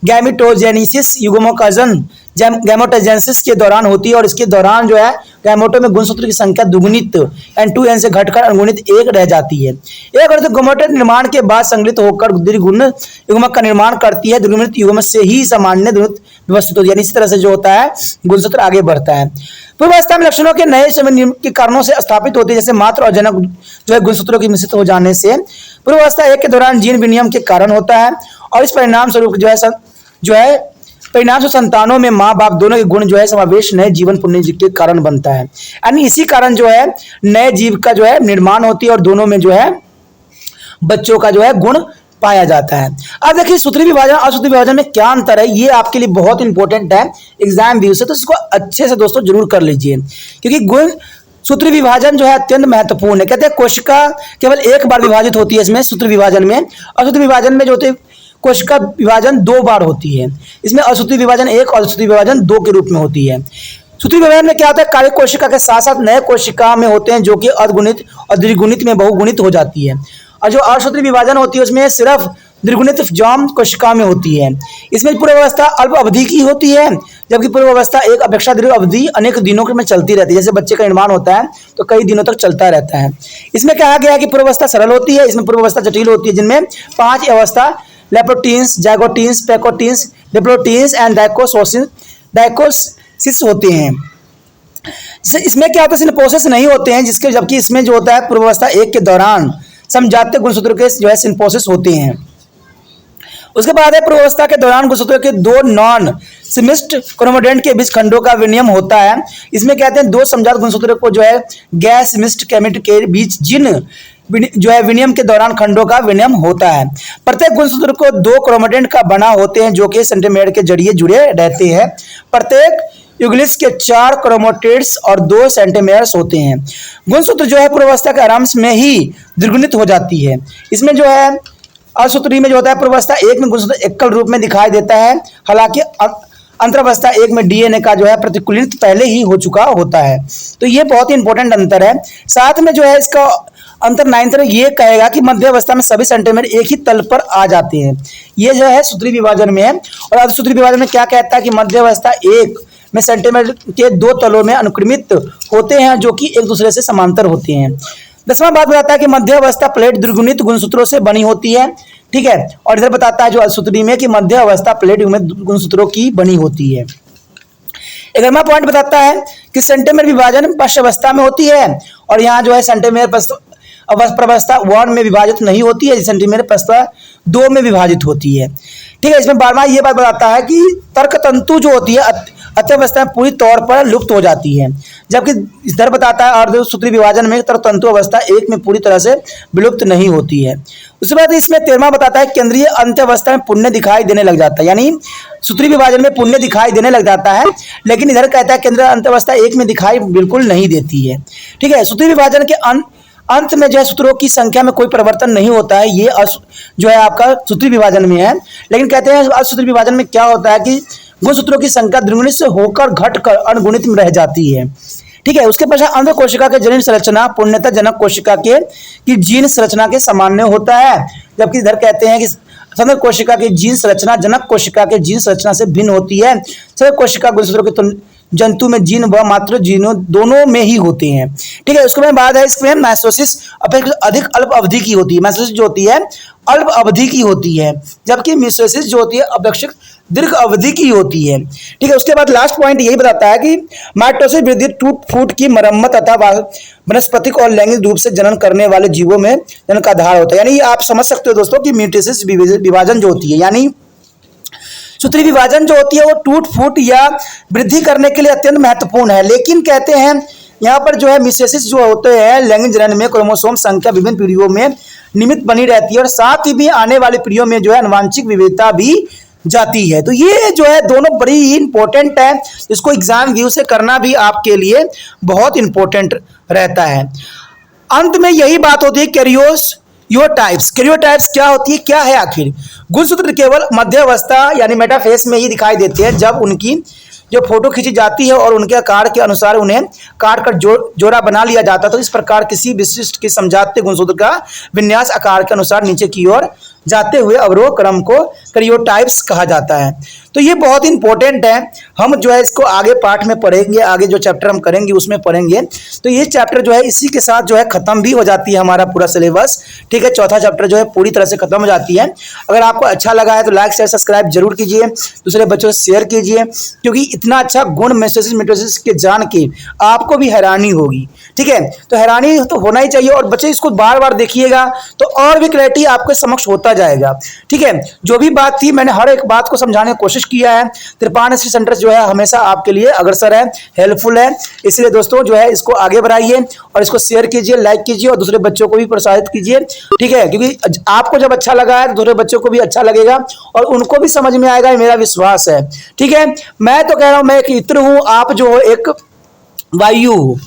गैमेटोजेनेसिस युग्मोकर्षण गैमेटोजेनेसिस के दौरान होती है, और इसके दौरान जो है गैमेटो में गुणसूत्र की संख्या दुगुनित N2N से घटकर अनगुणित 1 रह जाती है। एक अर्ध गैमेट निर्माण के बाद संगलित होकर द्विगुण युग्मक का निर्माण करती है। द्विगुणित युग्मक से ही सामान्य व्यवस्थित होती है, यानी इसी तरह से जो होता है गुणसूत्र आगे बढ़ता है। पूर्वावस्था में लक्षणों के नए समय के कारणों से स्थापित होती है, जैसे मात्र और जनक जो है गुणसूत्रों की मिश्रित हो जाने से। पूर्वावस्था 1 के दौरान जीन विनिमय के कारण होता है, और इस परिणाम स्वरूप जो है परिणाम से संतानों में माँ बाप दोनों के गुण जो है समावेश नए जीवन पुण्य के कारण बनता है। यानी इसी कारण जो है नए जीव का जो है निर्माण होती है, और दोनों में जो है बच्चों का जो है गुण पाया जाता है। अब देखिए सूत्री विभाजन और असूत्री विभाजन में क्या अंतर है, ये आपके लिए बहुत इंपॉर्टेंट है एग्जाम व्यू से, तो इसको अच्छे से दोस्तों जरूर कर लीजिए, क्योंकि गुण सूत्री विभाजन जो है अत्यंत महत्वपूर्ण है। कहते हैं कोशिका केवल एक बार विभाजित होती है इसमें सूत्री विभाजन में। असूत्री विभाजन में जो होते कोशिका विभाजन 2 बार होती है। इसमें असूत्री विभाजन 1 और असूत्री विभाजन 2 के रूप में होती है। सूत्री विभाजन में क्या होता है, कार्य कोशिका के साथ साथ नए कोशिका में होते हैं, जो कि अर्धगुणित और द्विगुणित में बहुगुणित हो जाती है। और जो असूत्री विभाजन होती है उसमें सिर्फ द्विगुणित जाम कोशिका में होती है। इसमें पूर्वावस्था अल्प अवधि की होती है, जबकि पूर्वावस्था एक अपेक्षाकृत अवधि अनेक दिनों में चलती रहती है। जैसे बच्चे का निर्माण होता है तो कई दिनों तक चलता रहता है। इसमें कहा गया है कि पूर्वावस्था सरल होती है, इसमें पूर्वावस्था जटिल होती है, जिनमें 5 अवस्था लेप्टोटीन्स, जाइगोटीन्स, पैकोटीन्स, डिप्लोटीन्स एंड डाइकोसिस होते हैं। इसमें क्या होता है, सिंपोसिस नहीं होते हैं, जिसके जबकि इसमें जो होता है पूर्वावस्था 1 के दौरान समजातीय गुणसूत्र के जो है सिंपोसिस होते हैं। उसके बाद है पूर्वावस्था के दौरान गुणसूत्रों के 2 नॉन सिमिस्ट क्रोमोडेंट के बीच खंडों का विनिमय होता है। इसमें कहते हैं 2 समजात गुणसूत्रों को जो है गैस सिमिस्ट केमिट के बीच जिन जो है विनिमय के दौरान खंडों का विनिमय होता है। प्रत्येक गुणसूत्र को 2 क्रोमोडेंट का बना होते हैं, जो कि सेंटीमेयर के जरिए जुड़े रहते हैं। प्रत्येक यूग्लिस के 4 क्रोमोटिड्स और 2 सेंटीमेयर्स होते हैं। गुणसूत्र जो है पूर्वावस्था के आरंभ में ही द्विगुणित हो जाती है। इसमें जो है असूत्री में जो होता है पूर्वावस्था 1 में गुणसूत्र एकल रूप में दिखाई देता है, हालांकि अंतरावस्था 1 में डीएनए का जो है प्रतिकूलित पहले ही हो चुका होता है। तो ये बहुत ही इंपॉर्टेंट अंतर है। साथ में जो है इसका अंतर 9th ये कहेगा कि मध्य अवस्था में सभी सेंटीमीटर एक ही तल पर आ जाते हैं। ये जो है सूत्री विभाजन में है। और अर्धसूत्री विभाजन में क्या कहता है कि मध्य अवस्था 1 में सेंटीमीटर के 2 तलों में अनुक्रमित होते हैं, जो कि एक दूसरे से समांतर होते हैं। 10वां बात बताता है कि मध्य अवस्था प्लेट द्विगुणित गुणसूत्रों से बनी होती है, ठीक है। और इधर बताता है जो असूत्री में कि मध्य अवस्था प्लेट गुणसूत्रों की बनी होती है। 11वां पॉइंट बताता है कि सेंटीमीटर विभाजन पश्च अवस्था में होती है, और यहाँ जो है सेंटीमीटर प्रवस्था 1 में विभाजित नहीं होती है, सेंटीमीटर प्रवस्था 2 में विभाजित होती है, ठीक है। इसमें 12वां ये बात बताता है कि तर्क तंतु जो होती है अत्यवस्था में पूरी तौर पर लुप्त हो जाती है, जबकि इधर बताता है अर्धसूत्री विभाजन में तर्क तंतु अवस्था 1 में पूरी तरह से विलुप्त नहीं होती है। उसके बाद इसमें 13वां बताता है केंद्रीय अंत्यावस्था में पुण्य दिखाई देने लग जाता है, यानी सूत्री विभाजन में पुण्य दिखाई देने लग जाता है, लेकिन इधर कहता है केंद्रीय अंत्यावस्था 1 में दिखाई बिल्कुल नहीं देती है, ठीक है। सूत्री विभाजन के अंत में जो है सूत्रों की संख्या में कोई परिवर्तन नहीं होता है, ये जो है आपका सूत्री विभाजन में है। लेकिन कहते हैं असूत्री विभाजन में क्या होता है कि गुणसूत्रों की संख्या द्विगुणित से होकर घटकर अणगुणित में रह जाती है, ठीक है। उसके पश्चात अंध कोशिका के जनिन संरचना पूर्णतः जनक कोशिका की जीन संरचना के सामान्य होता है, जबकि इधर कहते हैं कि संध कोशिका की जीन संरचना जनक कोशिका के जीन संरचना से भिन्न होती है। सभी कोशिका गुणसूत्रों के जंतु में जीन व मात्र जीनों दोनों में ही होते हैं, ठीक है। उसके बाद है इसमें माइटोसिस अपेक्षाकृत अधिक अल्प अवधि की होती है। माइटोसिस जो होती है अल्प अवधि की होती है, जबकि मियोसिस जो होती है अपेक्षाकृत दीर्घ अवधि की होती है। ठीक है, उसके बाद लास्ट पॉइंट यही बताता है कि माइटोसिस वृद्धि टूट फूट की मरम्मत तथा वनस्पतिक और लैंगिक रूप से जनन करने वाले जीवों में जनन का आधार होता है। यानी आप समझ सकते हो दोस्तों कि म्यूटेसिस विभाजन जो होती है, यानी सूत्री विभाजन जो होती है वो टूट फूट या वृद्धि करने के लिए अत्यंत महत्वपूर्ण है। लेकिन कहते हैं यहाँ पर जो है मिसेसिस जो होते हैं लैंगिक जनन में क्रोमोसोम संख्या विभिन्न पीढ़ियों में नियमित बनी रहती है और साथ ही भी आने वाली पीढ़ियों में जो है आनुवांशिक विविधता भी जाती है। तो ये जो है दोनों बड़ी ही इंपॉर्टेंट है, इसको एग्जाम व्यू से करना भी आपके लिए बहुत इंपॉर्टेंट रहता है। अंत में यही बात होती है कैरियोटाइप्स क्या होती है, क्या है आखिर। गुणसूत्र केवल मध्यावस्था यानी मेटाफेज में ही दिखाई देते हैं जब उनकी जो फोटो खींची जाती है और उनके आकार के अनुसार उन्हें काट कर जोड़ा बना लिया जाता है। तो इस प्रकार किसी विशिष्ट के समझाते गुणसूत्र का विन्यास आकार के अनुसार नीचे की ओर जाते हुए अवरोह क्रम को कैरियोटाइप्स कहा जाता है। तो ये बहुत इंपॉर्टेंट है, हम जो है इसको आगे पार्ट में पढ़ेंगे, आगे जो चैप्टर हम करेंगे उसमें पढ़ेंगे। तो ये चैप्टर जो है इसी के साथ जो है खत्म भी हो जाती है हमारा पूरा सिलेबस। ठीक है, चौथा चैप्टर जो है पूरी तरह से खत्म हो जाती है। अगर आपको अच्छा लगा है तो लाइक शेयर सब्सक्राइब जरूर कीजिए, दूसरे बच्चों से शेयर कीजिए, क्योंकि इतना अच्छा गुण मेस्टेसिस मिटोसिस के जान के आपको भी हैरानी होगी। ठीक है, तो हैरानी तो होना ही चाहिए और बच्चे इसको बार बार देखिएगा तो और भी क्लैरिटी आपके समक्ष होता जाएगा। ठीक है, जो भी बात थी मैंने हर एक बात को समझाने की कोशिश किया है। त्रिपाण सेंटर जो है हमेशा आपके लिए अग्रसर है, हेल्पफुल है। इसलिए दोस्तों जो है इसको आगे बढ़ाइए और इसको शेयर कीजिए, लाइक कीजिए और दूसरे बच्चों को भी प्रोत्साहित कीजिए। ठीक है, क्योंकि आपको जब अच्छा लगा है तो दूसरे बच्चों को भी अच्छा लगेगा और उनको भी समझ में आएगा, मेरा विश्वास है। ठीक है, मैं तो कह रहा हूं मैं एक इत्र हूं, आप जो हो एक वायु हो।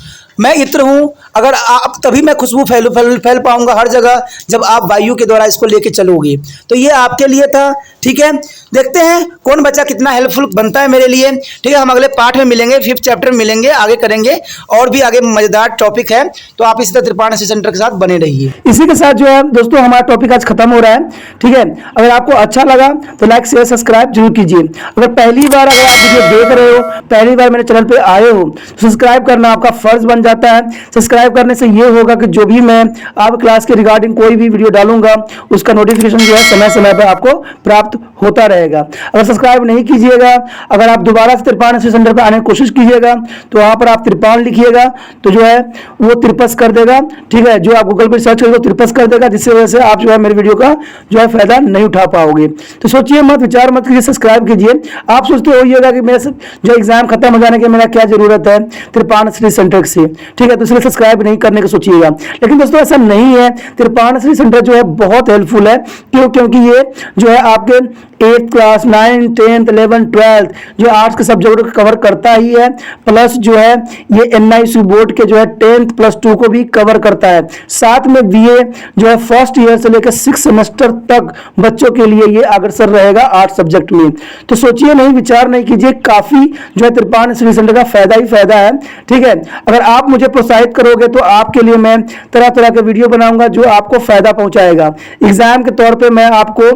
मैं इत्र हूं, अगर आप तभी मैं खुशबू फैल पाऊंगा हर जगह जब आप वायु के द्वारा इसको लेके चलोगे। तो ये आपके लिए था। ठीक है, देखते हैं कौन बच्चा कितना हेल्पफुल बनता है मेरे लिए। ठीक है, हम अगले पार्ट में मिलेंगे, 5th चैप्टर में मिलेंगे, आगे करेंगे और भी आगे मजेदार टॉपिक है। तो आप इसी तरह त्रिपाण सेंटर के साथ बने रहिए। इसी के साथ जो है दोस्तों हमारा टॉपिक आज खत्म हो रहा है। ठीक है, अगर आपको अच्छा लगा तो लाइक शेयर सब्सक्राइब जरूर कीजिए। अगर पहली बार अगर आप वीडियो देख रहे हो, पहली बार मेरे चैनल पे आए हो तो सब्सक्राइब करना आपका फर्ज बन जाता है। सब्सक्राइब करने से ये होगा कि जो भी मैं आप क्लास के रिगार्डिंग कोई भी वीडियो डालूंगा उसका नोटिफिकेशन जो है समय समय पर आपको प्राप्त होता रहेगा। अगर सब्सक्राइब नहीं कीजिएगा, अगर आप दोबारा से त्रिपाण सेंटर पर आने की कोशिश कीजिएगा तो वहां पर आप त्रिपाण लिखिएगा तो जो है वो त्रिपस कर देगा। ठीक है, जो आप गूगल पर सर्च करेंगे त्रिपस कर देगा, जिससे वजह से आप जो है मेरे वीडियो का जो है फायदा नहीं उठा पाओगे। तो सोचिए मत, विचार मत कीजिए, सब्सक्राइब कीजिए। आप सोचते होइएगा कि मेरे जो एग्जाम खत्म हो जाने के मेरा क्या जरूरत है त्रिपाण सेंटर से। ठीक है, तो इसलिए सब्सक्राइब नहीं करने का सोचिएगा, लेकिन दोस्तों ऐसा नहीं है। त्रिपाण सेंटर जो है बहुत हेल्पफुल है। क्यों? क्योंकि ये जो है आपके 8th class 9th 10th 11th 12th जो आर्ट्स के सब्जेक्ट को कवर करता ही है, प्लस जो है ये NIC बोर्ड के जो है 10th प्लस 2 को भी कवर करता है। साथ में BA जो है 1st ईयर से लेकर 6th सेमेस्टर तक बच्चों के लिए ये अग्रसर रहेगा आर्ट्स सब्जेक्ट में। तो सोचिए नहीं, विचार नहीं कीजिए, काफी जो है त्रिपाण सेंटर का फायदा ही फायदा है। ठीक है, अगर आप मुझे प्रोत्साहित करोगे तो आपके लिए मैं तरह तरह के वीडियो बनाऊंगा जो आपको फायदा पहुंचाएगा। एग्जाम के तौर पे मैं आपको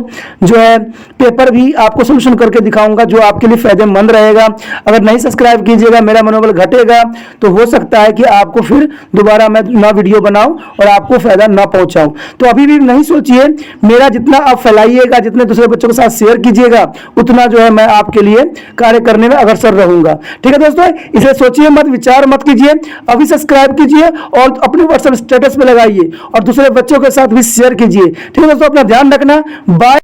जो है पेपर भी आपको सोल्यूशन करके दिखाऊंगा जो आपके लिए फायदेमंद रहेगा। अगर नहीं सब्सक्राइब कीजिएगा, मेरा मनोबल घटेगा, तो हो सकता है कि आपको फिर दोबारा मैं ना वीडियो बनाऊं और आपको फायदा ना पहुंचाऊं। तो अभी भी नहीं सोचिए, मेरा जितना आप फैलाइएगा, जितने दूसरे बच्चों के साथ शेयर कीजिएगा, उतना जो है मैं आपके लिए कार्य करने में अग्रसर रहूंगा। ठीक है दोस्तों, इसलिए सोचिए मत, विचार मत कीजिए, अभी सब्सक्राइब कीजिए और अपने व्हाट्सएप स्टेटस पे लगाइए और दूसरे बच्चों के साथ भी शेयर कीजिए। ठीक है दोस्तों, अपना ध्यान रखना। बाय।